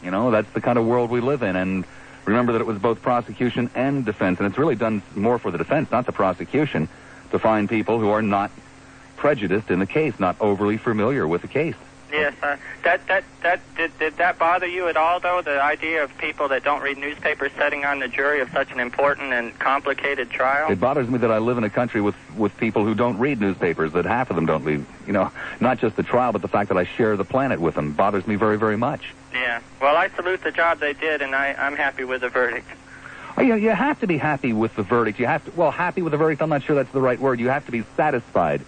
that's the kind of world we live in, and remember that it was both prosecution and defense, and it's really done more for the defense, not the prosecution, to find people who are not prejudiced in the case, not overly familiar with the case. Yes, did that bother you at all, though, the idea of people that don't read newspapers sitting on the jury of such an important and complicated trial? It bothers me that I live in a country with people who don't read newspapers, that half of them don't read, not just the trial, but the fact that I share the planet with them bothers me very, very much. Yeah, well, I salute the job they did, and I'm happy with the verdict. Oh, you have to be happy with the verdict. Happy with the verdict, I'm not sure that's the right word. You have to be satisfied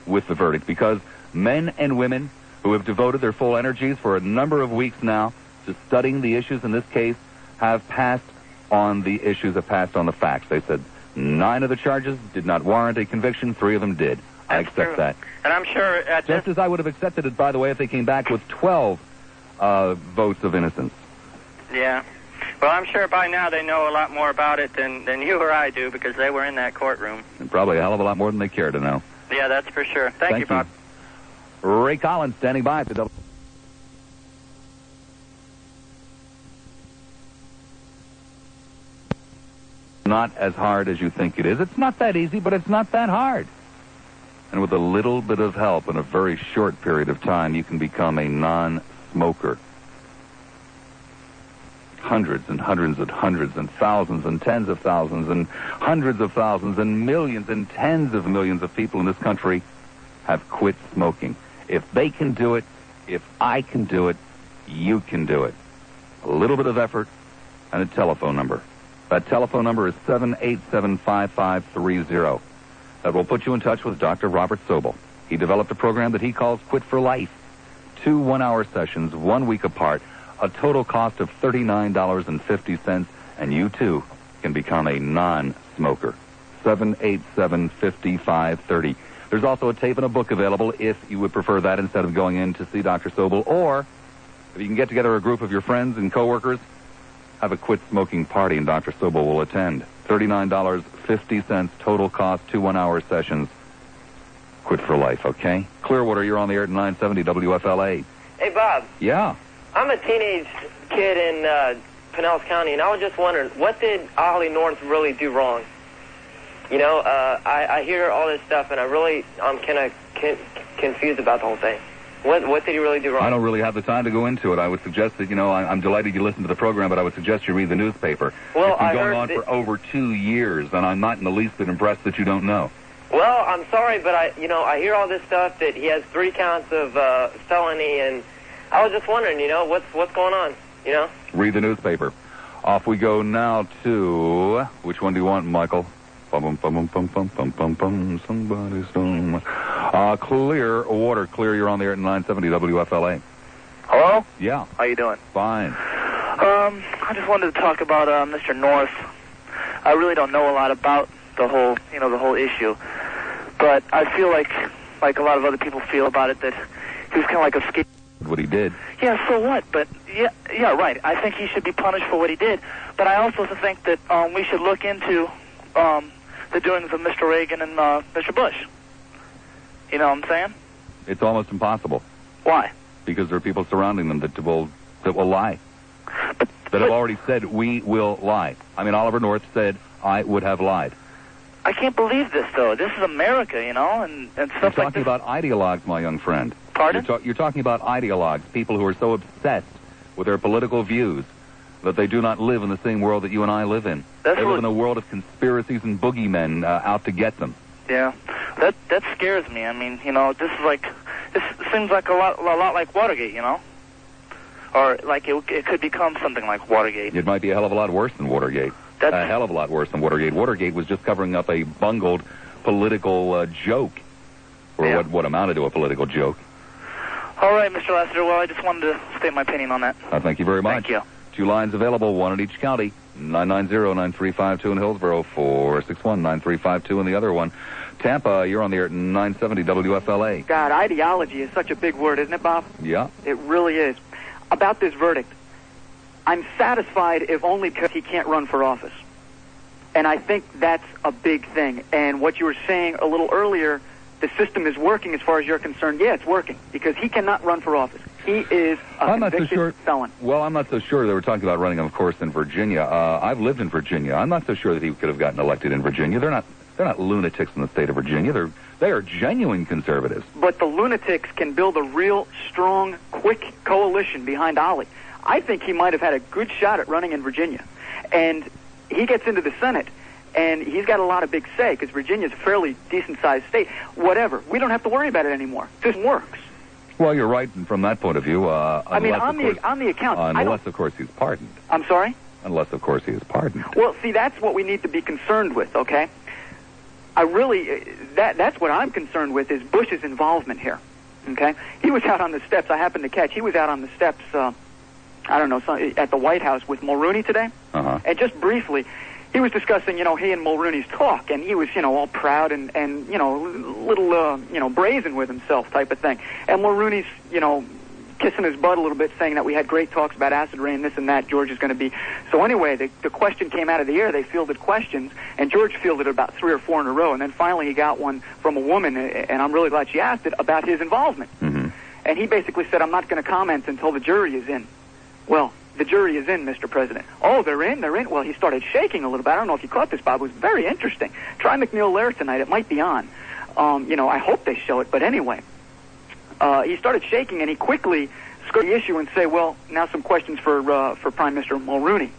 with the verdict, because men and women who have devoted their full energies for a number of weeks now to studying the issues in this case have passed on the issues, have passed on the facts. They said 9 of the charges did not warrant a conviction, 3 of them did. I accept that. And I'm sure just as I would have accepted it, by the way, if they came back with 12 votes of innocence. Yeah. Well, I'm sure by now they know a lot more about it than you or I do, because they were in that courtroom. And probably a hell of a lot more than they care to know. Yeah, that's for sure. Thank you, Bob. Ray Collins standing by at the Not as hard as you think it is. It's not that easy, but it's not that hard. And with a little bit of help in a very short period of time, you can become a non-smoker. Hundreds and hundreds and hundreds and thousands and tens of thousands and hundreds of thousands and millions and tens of millions of people in this country have quit smoking. If they can do it, if I can do it, you can do it. A little bit of effort and a telephone number. That telephone number is 787-5530. That will put you in touch with Dr. Robert Sobel. He developed a program that he calls Quit for Life. 2 one-hour sessions, 1 week apart, a total cost of $39.50, and you, too, can become a non-smoker. 787-5530. There's also a tape and a book available if you would prefer that instead of going in to see Dr. Sobel, or if you can get together a group of your friends and coworkers, have a quit smoking party and Dr. Sobel will attend. $39.50 total cost, 2 one-hour sessions. Quit for life, okay? Clearwater, you're on the air at 970 WFLA. Hey, Bob. Yeah. I'm a teenage kid in Pinellas County, and I was just wondering, what did Ollie North really do wrong? You know, I hear all this stuff, and I'm kind of confused about the whole thing. What did he really do wrong? I don't really have the time to go into it. I would suggest that, I'm delighted you listen to the program, but I would suggest you read the newspaper. Well, it's been going on for over 2 years, and I'm not in the least bit impressed that you don't know. Well, I'm sorry, but I hear all this stuff that he has 3 counts of felony, and I was just wondering, what's going on, Read the newspaper. Off we go now to, which one do you want, Michael? Somebody's home. Clearwater, you're on the air at 970 WFLA. Hello? Yeah. How you doing? Fine. I just wanted to talk about Mr. North. I really don't know a lot about the whole issue, but I feel like a lot of other people feel about it, that he was kind of like a scapegoat. What he did. Yeah, so what? But yeah, right. I think he should be punished for what he did, but I also think that we should look into the doings of Mr. Reagan and Mr. Bush. You know what I'm saying? It's almost impossible. Why? Because there are people surrounding them that will lie. That have already said, we will lie. I mean, Oliver North said, I would have lied. I can't believe this, though. This is America, and stuff like this. You're talking about ideologues, my young friend. Pardon? You're talking about ideologues, people who are so obsessed with their political views that they do not live in the same world that you and I live in. They live in a world of conspiracies and boogeymen out to get them. Yeah, that scares me. I mean, this seems like a lot like Watergate, or like it could become something like Watergate. It might be a hell of a lot worse than Watergate. A hell of a lot worse than Watergate. Watergate was just covering up a bungled political joke, or what amounted to a political joke. All right, Mr. Lassiter. Well, I just wanted to state my opinion on that. Thank you very much. Thank you. 2 lines available, 1 in each county. 990-9352 in Hillsborough, 461-9352 in the other one. Tampa, you're on the air at 970 WFLA. God, ideology is such a big word, isn't it, Bob? Yeah. It really is. About this verdict, I'm satisfied if only because he can't run for office. And I think that's a big thing. And what you were saying a little earlier, the system is working as far as you're concerned. Yeah, it's working because he cannot run for office. He is a convicted felon. Well, I'm not so sure. They were talking about running, of course, in Virginia. I've lived in Virginia. I'm not so sure that he could have gotten elected in Virginia. They're not lunatics in the state of Virginia. They are genuine conservatives. But the lunatics can build a real strong, quick coalition behind Ollie. I think he might have had a good shot at running in Virginia. And he gets into the Senate, and he's got a lot of big say because Virginia's a fairly decent-sized state. Whatever. We don't have to worry about it anymore. This works. Well, you're right from that point of view. I mean, on the account. Unless, of course, he's pardoned. I'm sorry? Unless, of course, he is pardoned. Well, see, that's what we need to be concerned with, okay? That's what I'm concerned with is Bush's involvement here, okay? He was out on the steps. I happened to catch. He was out on the steps, at the White House with Mulrooney today. Uh-huh. And just briefly, he was discussing, he and Mulrooney's talk, and he was, all proud and little, brazen with himself type of thing. And Mulrooney's, kissing his butt a little bit, saying that we had great talks about acid rain, this and that, George is going to be. So anyway, the question came out of the air. They fielded questions, and George fielded about 3 or 4 in a row, and then finally he got one from a woman, and I'm really glad she asked it, about his involvement. Mm-hmm. And he basically said, I'm not going to comment until the jury is in. Well, the jury is in, Mr. President. Oh, they're in? Well, he started shaking a little bit. I don't know if you caught this, Bob. It was very interesting. Try McNeil Laird tonight. It might be on. I hope they show it, but anyway. He started shaking, and he quickly skirted the issue and say, well, now some questions for Prime Minister Mulrooney.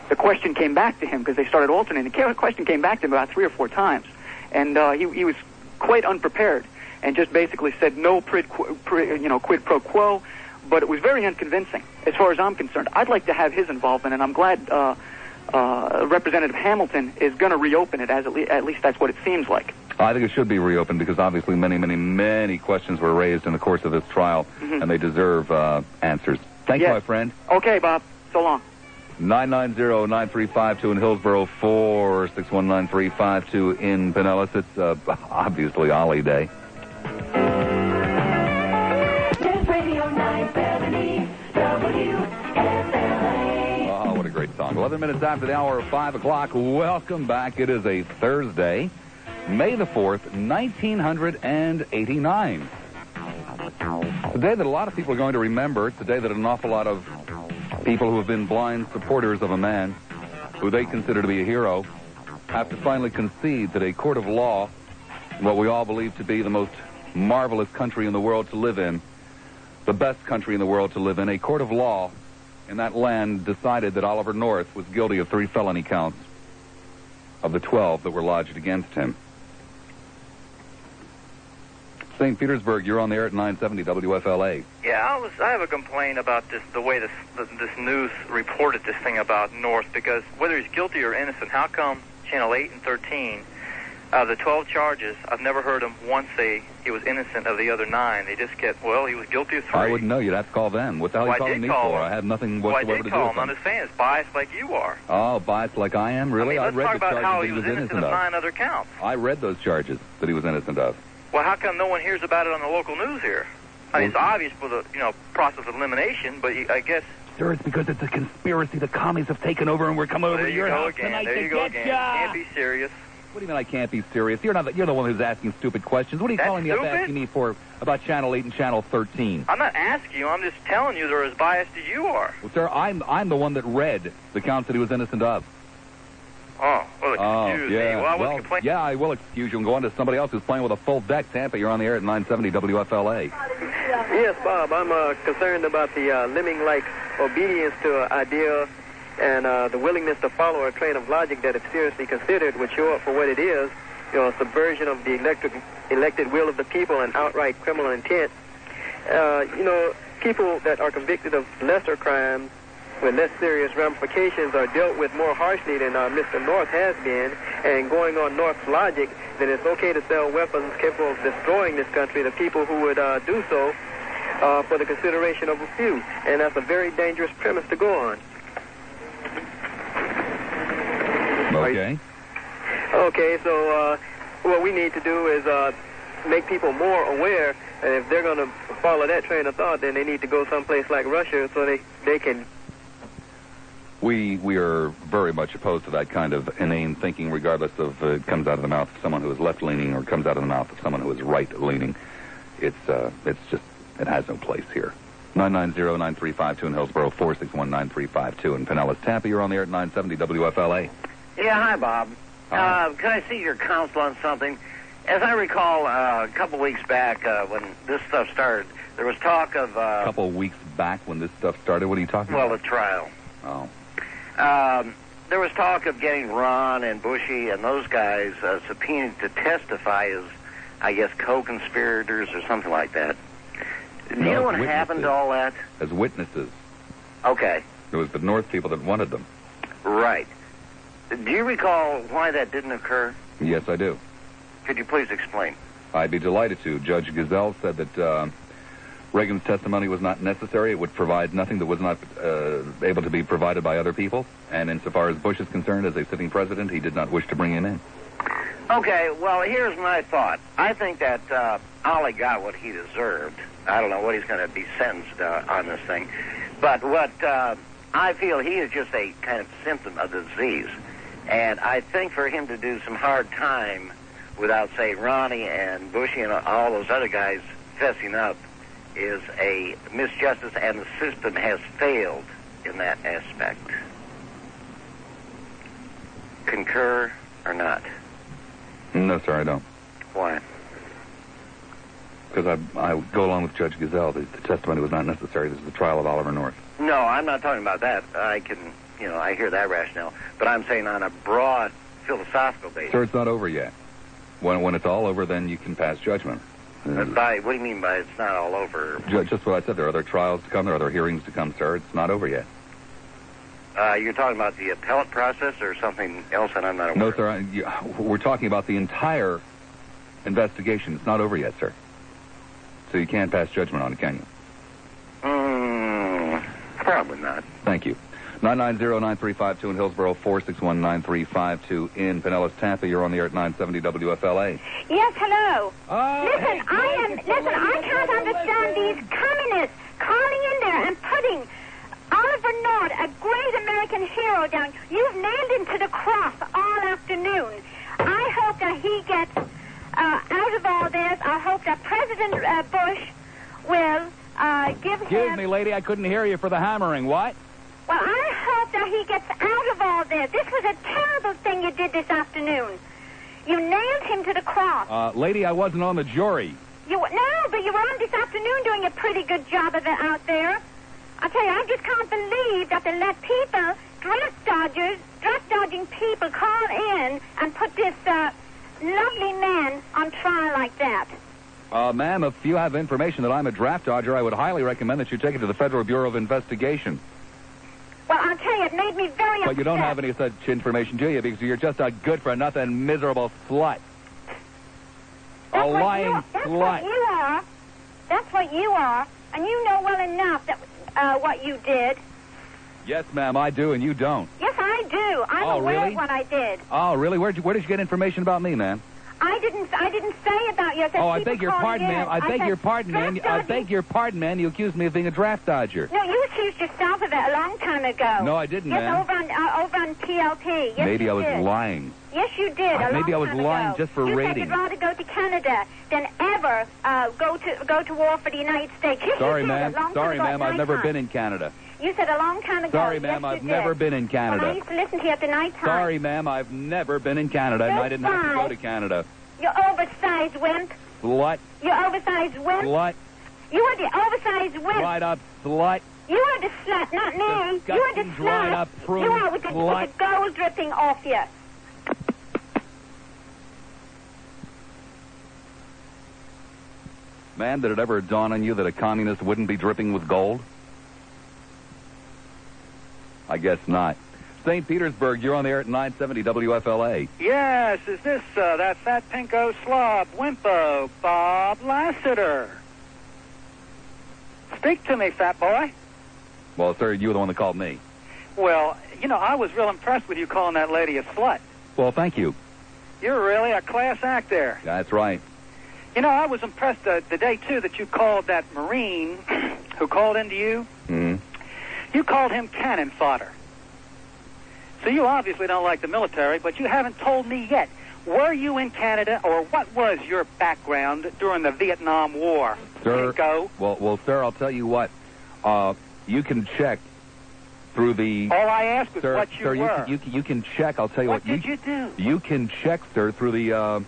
The question came back to him because they started alternating. The question came back to him about 3 or 4 times, and he was quite unprepared and just basically said no quid pro quo, but it was very unconvincing as far as I'm concerned. I'd like to have his involvement, and I'm glad Representative Hamilton is going to reopen it, at least that's what it seems like. I think it should be reopened because obviously many questions were raised in the course of this trial, and they deserve answers. Thank you, my friend. Okay, Bob. So long. 990-9352 in Hillsborough, 4619352 in Pinellas. It's obviously Ollie Day. News Radio 970 WFLA. Oh, what a great song. 11 minutes after the hour of 5 o'clock. Welcome back. It is a Thursday, May the 4th, 1989. It's a day that a lot of people are going to remember. It's a day that an awful lot of people who have been blind supporters of a man who they consider to be a hero have to finally concede that a court of law, what we all believe to be the most marvelous country in the world to live in, the best country in the world to live in, a court of law in that land decided that Oliver North was guilty of 3 felony counts of the 12 that were lodged against him. St. Petersburg, you're on the air at 970 WFLA. Yeah, I have a complaint about the way this news reported this thing about North, because whether he's guilty or innocent, how come Channel 8 and 13, the 12 charges, I've never heard him once say he was innocent of the other 9. They just get, well, he was guilty of 3. I wouldn't know. You'd have to call them. What the hell are you calling me for? I had nothing whatsoever to do with them. I'm just saying it's biased like you are. Oh, biased like I am? Really? I mean, let's talk about how he was innocent innocent of 9 other counts. I read those charges that he was innocent of. Well, how come no one hears about it on the local news here? I mean, it's obvious for the process of elimination, but I guess. Sir, it's because it's a conspiracy. The commies have taken over, and we're coming over to your house tonight to get ya. Can't be serious. What do you mean I can't be serious? You're the one who's asking stupid questions. What are you calling me up asking me for about Channel 8 and Channel 13? I'm not asking you. I'm just telling you they're as biased as you are. Well, sir, I'm the one that read the counts that he was innocent of. Oh, well, excuse me. Well, I wasn't complaining. Yeah, I will excuse you and go on to somebody else who's playing with a full deck. Tampa, you're on the air at 970 WFLA. Yes, Bob, I'm concerned about the lemming-like obedience to an idea and the willingness to follow a train of logic that, if seriously considered, would show up for what it is, a subversion of the elected will of the people and outright criminal intent. People that are convicted of lesser crimes with less serious ramifications are dealt with more harshly than Mr. North has been, and going on North's logic, then it's okay to sell weapons capable of destroying this country to people who would do so for the consideration of a few, and that's a very dangerous premise to go on. Okay. Okay, so what we need to do is make people more aware, and if they're going to follow that train of thought, then they need to go someplace like Russia so they can. We are very much opposed to that kind of inane thinking, regardless of it comes out of the mouth of someone who is left-leaning or comes out of the mouth of someone who is right-leaning. It's just, it has no place here. 990-9352 in Hillsborough, 461-9352 in Pinellas. Tampa, you're on the air at 970 WFLA. Yeah, hi, Bob. Can I see your counsel on something? As I recall, a couple weeks back when this stuff started, there was talk of... a couple weeks back when this stuff started? What are you talking about? Well, the trial. Oh. There was talk of getting Ron and Bushy and those guys subpoenaed to testify as, I guess, co-conspirators or something like that. Do you know what happened to all that? As witnesses. Okay. It was the North people that wanted them. Right. Do you recall why that didn't occur? Yes, I do. Could you please explain? I'd be delighted to. Judge Gazelle said that Reagan's testimony was not necessary. It would provide nothing that was not able to be provided by other people. And insofar as Bush is concerned, as a sitting president, he did not wish to bring him in. Okay, well, here's my thought. I think that Ollie got what he deserved. I don't know what he's going to be sentenced on this thing. But what I feel, he is just a kind of symptom of the disease. And I think for him to do some hard time without, say, Ronnie and Bushy and all those other guys fessing up is a misjustice, and the system has failed in that aspect. Concur or not? No, sir, I don't. Why? because I go along with Judge Gazelle. The testimony was not necessary. This is the trial of Oliver North. No, I'm not talking about that. I hear that rationale. But I'm saying on a broad philosophical basis. Sir, it's not over yet. When it's all over, then you can pass judgment. What do you mean by it's not all over? Just what I said. There are other trials to come. There are other hearings to come, sir. It's not over yet. You're talking about the appellate process or something else that I'm not aware No, of? sir. We're talking about the entire investigation. It's not over yet, sir. So you can't pass judgment on it, can you? Probably not. Thank you. 990-9352 in Hillsborough, 461-9352 in Pinellas, Tampa. You're on the air at 970 WFLA. Yes, hello. Listen, I can't understand these communists calling in there and putting Oliver North, a great American hero, down. You've nailed him to the cross all afternoon. I hope that he gets out of all this. I hope that President Bush will give him... Excuse me, lady, I couldn't hear you for the hammering. What? Well, I hope that he gets out of all this. This was a terrible thing you did this afternoon. You nailed him to the cross. Lady, I wasn't on the jury. No, but you were on this afternoon doing a pretty good job of it out there. I tell you, I just can't believe that they let people, draft-dodging people, call in and put this lovely man on trial like that. Ma'am, if you have information that I'm a draft dodger, I would highly recommend that you take it to the Federal Bureau of Investigation. Well, I'll tell you, it made me very upset. But you don't have any such information, do you? Because you're just a good-for-nothing, miserable slut. A lying slut. That's what you are. That's what you are. And you know well enough that what you did. Yes, ma'am, I do, and you don't. Yes, I do. I'm aware really? of what I did. Oh, really? Where did you get information about me, ma'am? I didn't say about you. I said I beg your pardon, ma'am. I beg your pardon, ma'am. I beg your pardon, ma'am. You accused me of being a draft dodger. No, you accused yourself of it a long time ago. No, I didn't, yes, ma'am. over on PLP. Yes, maybe you I was did. lying. Yes, you did. Maybe I was lying ago. just for you ratings. You said you'd rather go to Canada than ever go to war for the United States. Yes, Sorry, you did, ma'am. a long Sorry, time ago ma'am. at I've never nighttime. been in Canada. You said a long time ago. Sorry, ma'am. Yes, I've never been in Canada. Well, I used to listen to you at the night time. Sorry, ma'am. I've never been in Canada, and I didn't have to go to Canada. You oversized wimp. Slut. You oversized wimp. Slut. You were the oversized wimp. Dried up slut. You were the slut, not me. You were the dried slut. up prune You were with the gold dripping off you. Ma'am, did it ever dawn on you that a communist wouldn't be dripping with gold? I guess not. St. Petersburg, you're on the air at 970 WFLA. Yes, is this that fat pinko slob, Wimpo, Bob Lassiter? Speak to me, fat boy. Well, sir, you were the one that called me. Well, I was real impressed with you calling that lady a slut. Well, thank you. You're really a class act there. That's right. I was impressed the day, too, that you called that Marine who called into you. Mm-hmm. You called him cannon fodder. So you obviously don't like the military, but you haven't told me yet. Were you in Canada, or what was your background during the Vietnam War? Sir, Pinko? Well, sir, I'll tell you what. You can check through the... All I asked was sir, what you sir, were. You can check. I'll tell you what. What did you do? You can check, sir, through the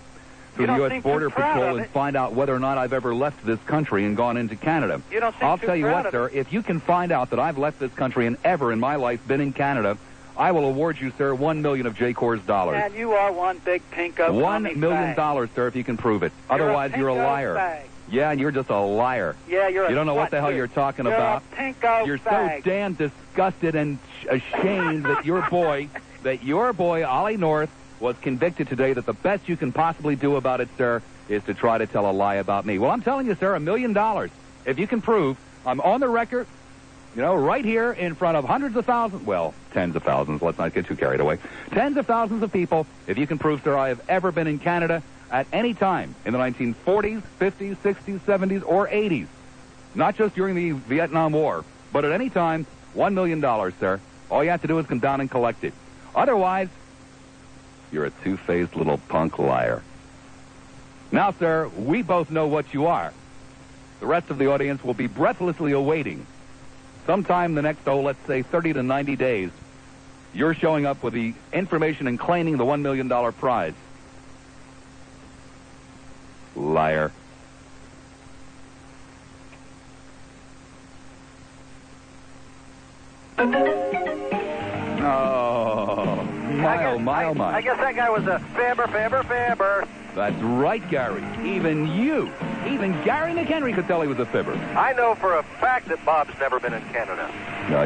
U.S. Border Patrol and find out whether or not I've ever left this country and gone into Canada. You don't seem I'll too tell you proud what, of sir. it. If you can find out that I've left this country and ever in my life been in Canada, I will award you, sir, $1 million of J-Corps dollars. And you are one big pinko. $1 million, sir, if you can prove it. Otherwise, you're a liar. Bag. Yeah, and you're just a liar. Yeah, you're a You don't know what slut, the hell too. you're talking You're about. a pinko You're bag. so damn disgusted and ashamed that your boy, Ollie North, was convicted today, that the best you can possibly do about it, sir, is to try to tell a lie about me. Well, I'm telling you, sir, $1 million. If you can prove, I'm on the record, right here in front of hundreds of thousands, well, tens of thousands, let's not get too carried away, tens of thousands of people, if you can prove, sir, I have ever been in Canada at any time in the 1940s, 50s, 60s, 70s, or 80s. Not just during the Vietnam War, but at any time, $1 million, sir. All you have to do is come down and collect it. Otherwise, you're a two-faced little punk liar. Now, sir, we both know what you are. The rest of the audience will be breathlessly awaiting. Sometime the next, let's say 30 to 90 days, you're showing up with the information and claiming the $1 million prize. Liar. Oh, my. I guess that guy was a fibber. That's right, Gary. Even Gary McHenry could tell he was a fibber. I know for a fact that Bob's never been in Canada.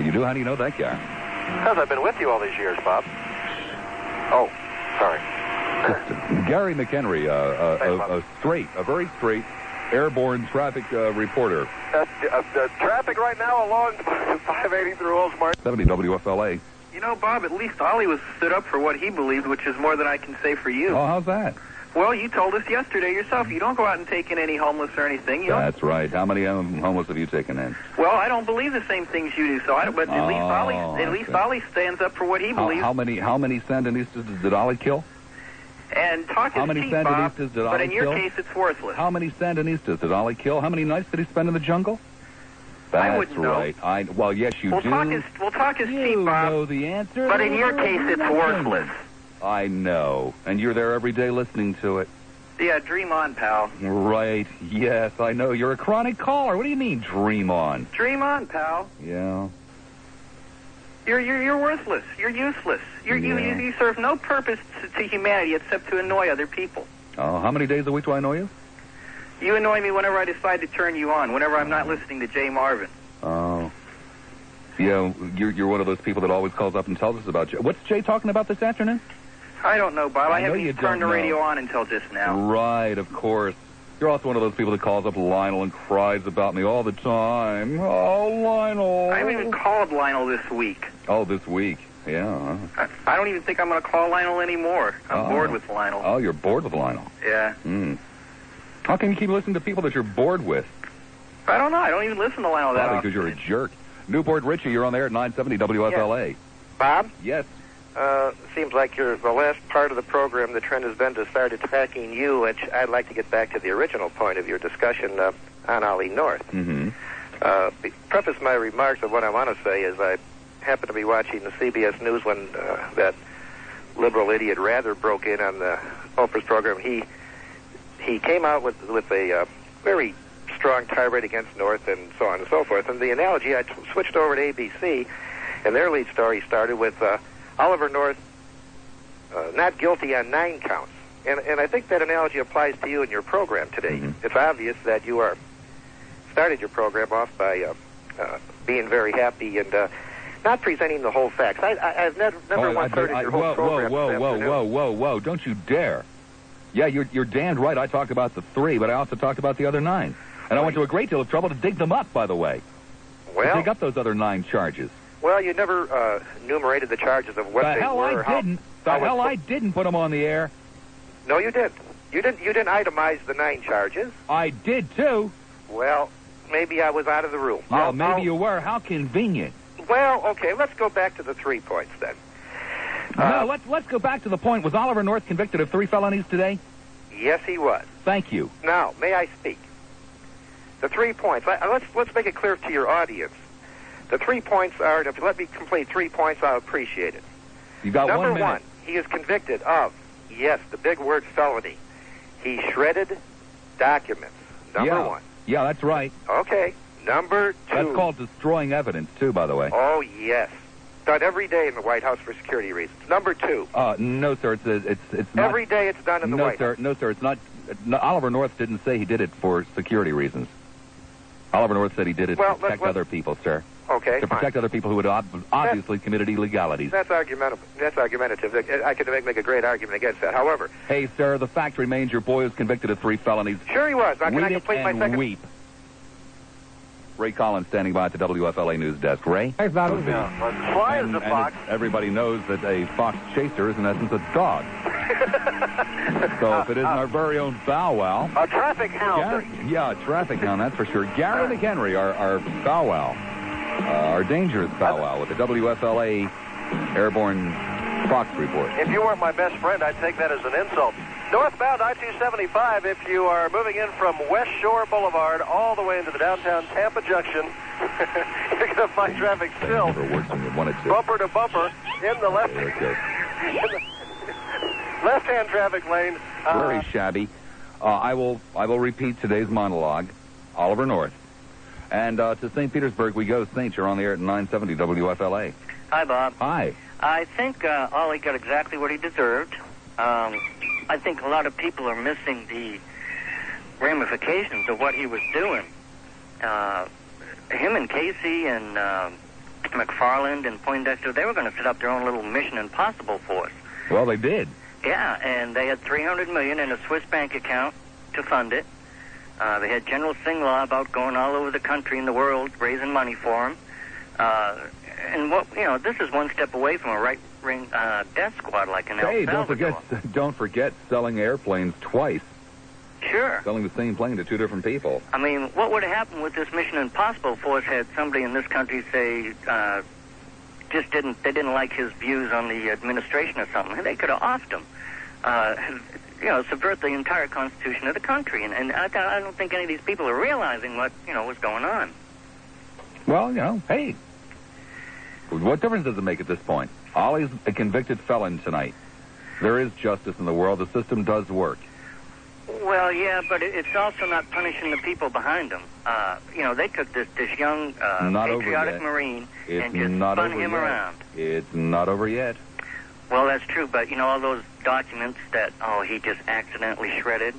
You do? How do you know that, Gary? Because I've been with you all these years, Bob. Oh, sorry. Gary McHenry, a very straight, airborne traffic reporter. The traffic right now along 580 through Oldsmar. 70 WFLA. You know, Bob, at least Ollie was stood up for what he believed, which is more than I can say for you. Oh, how's that? Well, you told us yesterday yourself you don't go out and take in any homeless or anything. That's right. How many homeless have you taken in? Well, I don't believe the same things you do, so but at least Ollie stands up for what he believes. How many Sandinistas did Ollie kill? And talk How is many cheap, Sandinistas Bob, did but Ollie in your kill? case, it's worthless. How many Sandinistas did Ollie kill? How many nights did he spend in the jungle? That's I wouldn't know. right. Well, yes, you do. Talk is cheap, Bob. Know the answer. But in your case, it's worthless. I know. And you're there every day listening to it. Yeah, dream on, pal. Right. Yes, I know. You're a chronic caller. What do you mean, dream on? Dream on, pal. Yeah. You're worthless. You're useless. You serve no purpose to humanity except to annoy other people. Oh, how many days a week do I know you? You annoy me whenever I decide to turn you on, whenever I'm not listening to Jay Marvin. Oh. Yeah, you're one of those people that always calls up and tells us about you. What's Jay talking about this afternoon? I don't know, Bob. I haven't you even turned the don't radio know. on until just now. Right, of course. You're also one of those people that calls up Lionel and cries about me all the time. Oh, Lionel. I haven't even called Lionel this week. Oh, this week. Yeah. I don't even think I'm going to call Lionel anymore. I'm bored with Lionel. Oh, you're bored with Lionel. Yeah. How can you keep listening to people that you're bored with? I don't know. I don't even listen to Lionel that Probably often. because you're a jerk. Newport Richie, you're on there at 970 WFLA. Bob? Yes. Seems like you're the last part of the program. The trend has been to start attacking you, which I'd like to get back to the original point of your discussion on Ollie North. Mm-hmm. Preface my remarks of what I want to say is I happened to be watching the CBS News when that liberal idiot Rather broke in on the Oprah's program. He came out with a very strong tirade against North and so on and so forth. And the analogy, I switched over to ABC, and their lead story started with Oliver North not guilty on 9 counts. And I think that analogy applies to you in your program today. Mm-hmm. It's obvious that you started your program off by being very happy and not presenting the whole facts. I've never once heard your whole program. Whoa, don't you dare. Yeah, you're damned right. I talked about the 3, but I also talked about the other 9. And I went to a great deal of trouble to dig them up, by the way. Well, to dig up those other 9 charges. Well, you never enumerated the charges of what they were. I didn't put them on the air. No, you did. You didn't itemize the 9 charges. I did, too. Well, maybe I was out of the room. Oh, maybe you were. How convenient. Well, okay, let's go back to the 3 points then. No, let's go back to the point. Was Oliver North convicted of 3 felonies today? Yes, he was. Thank you. Now, may I speak? The 3 points. Let's make it clear to your audience. The 3 points are, if you let me complete 3 points, I'll appreciate it. You got 1 minute. Number 1, he is convicted of, yes, the big word felony. He shredded documents. Number 1. Yeah, that's right. Okay. Number 2. That's called destroying evidence, too, by the way. Oh, yes. Done every day in the White House for security reasons. Number 2. No, sir. It's not. Every day it's done in the White House. No, sir. It's not. Oliver North didn't say he did it for security reasons. Oliver North said he did it to protect other people, sir. Okay, to protect other people who had obviously committed illegalities. That's argumentative. I could make a great argument against that. However... Hey, sir, the fact remains your boy was convicted of 3 felonies. Sure he was. Now, can I complete my second... weep. Ray Collins standing by at the WFLA News Desk. Ray? Fly as a fox. Everybody knows that a fox chaser is, in essence, a dog. So if it isn't our very own Bow Wow... A traffic hound. A traffic hound, that's for sure. Gary McHenry, our Bow Wow. Our dangerous Bow Wow with the WFLA Airborne Fox Report. If you weren't my best friend, I'd take that as an insult. Northbound I-275, if you are moving in from West Shore Boulevard all the way into the downtown Tampa Junction, you're going to find traffic still. Never works when you wanted to. Bumper to bumper in the left-hand traffic lane. Very shabby. I will repeat today's monologue. Oliver North. And to St. Petersburg we go. Saint, you're on the air at 970 WFLA. Hi, Bob. Hi. I think Ollie got exactly what he deserved. I think a lot of people are missing the ramifications of what he was doing. Him and Casey and McFarland and Poindexter, they were going to set up their own little Mission Impossible force. Well, they did. Yeah, and they had $300 million in a Swiss bank account to fund it. They had General Singlaw about going all over the country and the world raising money for him. And this is one step away from a right-wing death squad like in El Salvador. Don't forget selling airplanes twice. Sure. Selling the same plane to two different people. I mean, what would have happened with this Mission Impossible force had somebody in this country say they didn't like his views on the administration or something? They could have offed him. Subvert the entire constitution of the country. And I don't think any of these people are realizing what was going on. Well, hey, what difference does it make at this point? Ollie's a convicted felon tonight. There is justice in the world. The system does work. Well, yeah, but it's also not punishing the people behind him. They took this young patriotic Marine and just spun him around. It's not over yet. Well, that's true, but all those documents that, he just accidentally shredded,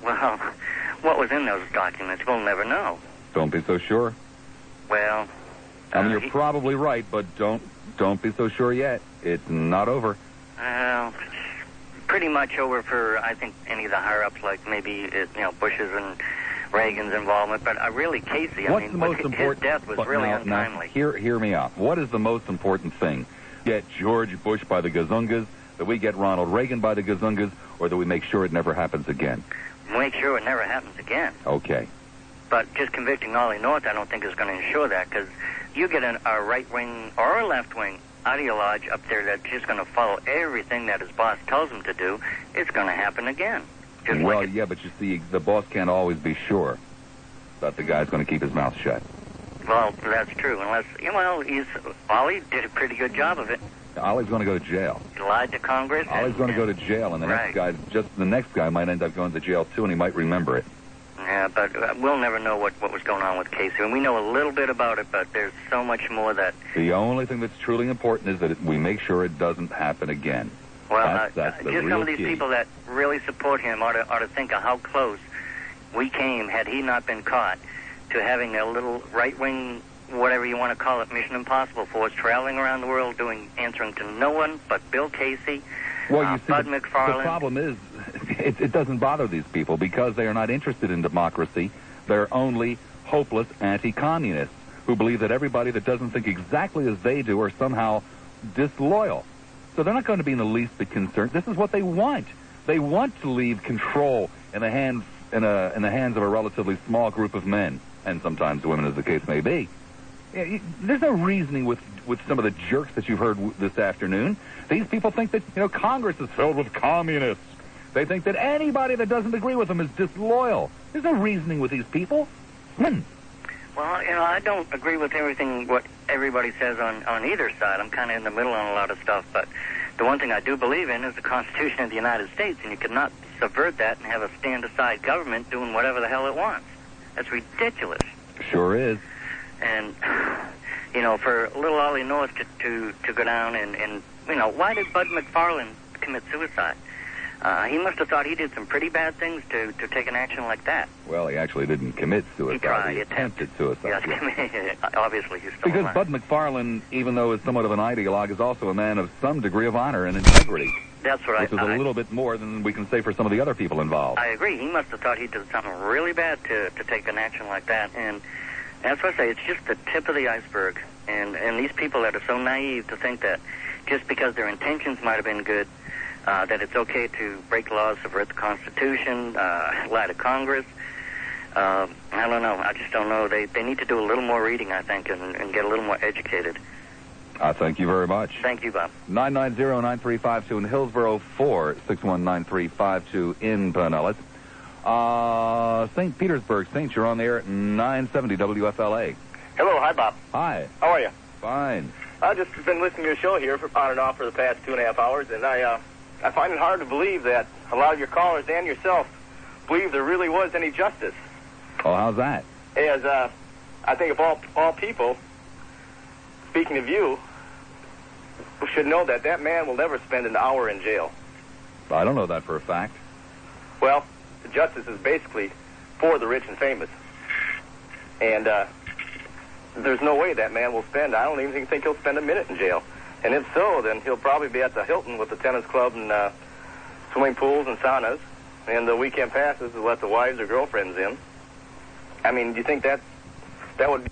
well, what was in those documents, we'll never know. Don't be so sure. Well... you're probably right, but don't be so sure yet. It's not over. Well, pretty much over for, I think, any of the higher-ups, like maybe, Bush's and Reagan's involvement, but really Casey, his death was really untimely. Hear me out. What is the most important thing? Get George Bush by the gazungas, that we get Ronald Reagan by the gazungas, or that we make sure it never happens again? Make sure it never happens again. Okay. But just convicting Ollie North, I don't think is going to ensure that, because you get a right-wing or a left-wing ideologue up there that's just going to follow everything that his boss tells him to do, it's going to happen again. But you see, the boss can't always be sure that the guy's going to keep his mouth shut. Well, that's true, unless, Ollie did a pretty good job of it. Ollie's going to go to jail. He lied to Congress. Ollie's going to go to jail, and the next guy might end up going to jail, too, and he might remember it. Yeah, but we'll never know what was going on with Casey. And we know a little bit about it, but there's so much more that... The only thing that's truly important is that we make sure it doesn't happen again. Well, that's the just real some of these key. people that really support him ought to think of how close we came, had he not been caught, to having a little right-wing, whatever you want to call it, Mission Impossible force traveling around the world answering to no one but Bill Casey, Bud McFarland. The problem is, it doesn't bother these people because they are not interested in democracy. They're only hopeless anti-communists who believe that everybody that doesn't think exactly as they do are somehow disloyal. So they're not going to be in the least bit concerned. This is what they want. They want to leave control in the hands of a relatively small group of men, and sometimes women, as the case may be. There's no reasoning with some of the jerks that you've heard this afternoon. These people think that, Congress is filled with communists. They think that anybody that doesn't agree with them is disloyal. There's no reasoning with these people. Well, I don't agree with what everybody says on either side. I'm kind of in the middle on a lot of stuff, but the one thing I do believe in is the Constitution of the United States, and you cannot subvert that and have a stand-aside government doing whatever the hell it wants. That's ridiculous. Sure is. And, for little Ollie North to go down and why did Bud McFarland commit suicide? He must have thought he did some pretty bad things to take an action like that. Well, he actually didn't commit suicide. He tried. He attempted suicide. Yes, obviously he's still because alive. Bud McFarland, even though is somewhat of an ideologue, is also a man of some degree of honor and integrity. That's what which is a little bit more than we can say for some of the other people involved. I agree. He must have thought he did something really bad to take an action like that. And that's what I say. It's just the tip of the iceberg. And these people that are so naive to think that just because their intentions might have been good, that it's okay to break laws, subvert the Constitution, lie to Congress. I don't know. I just don't know. They need to do a little more reading, I think, and get a little more educated. Thank you very much. Thank you, Bob. 990-9352 in Hillsborough, 461-9352 in Pinellas. St. Petersburg. Saint, you're on the air at 970 WFLA. Hello. Hi, Bob. Hi. How are you? Fine. I've just been listening to your show here on and off for the past 2.5 hours, and I find it hard to believe that a lot of your callers and yourself believe there really was any justice. Oh, how's that? As I think if all people, speaking of you, should know that that man will never spend an hour in jail. I don't know that for a fact. Well, the justice is basically for the rich and famous. And there's no way that man will spend, I don't even think he'll spend a minute in jail. And if so, then he'll probably be at the Hilton with the tennis club and swimming pools and saunas and the weekend passes to let the wives or girlfriends in. I mean, do you think that would be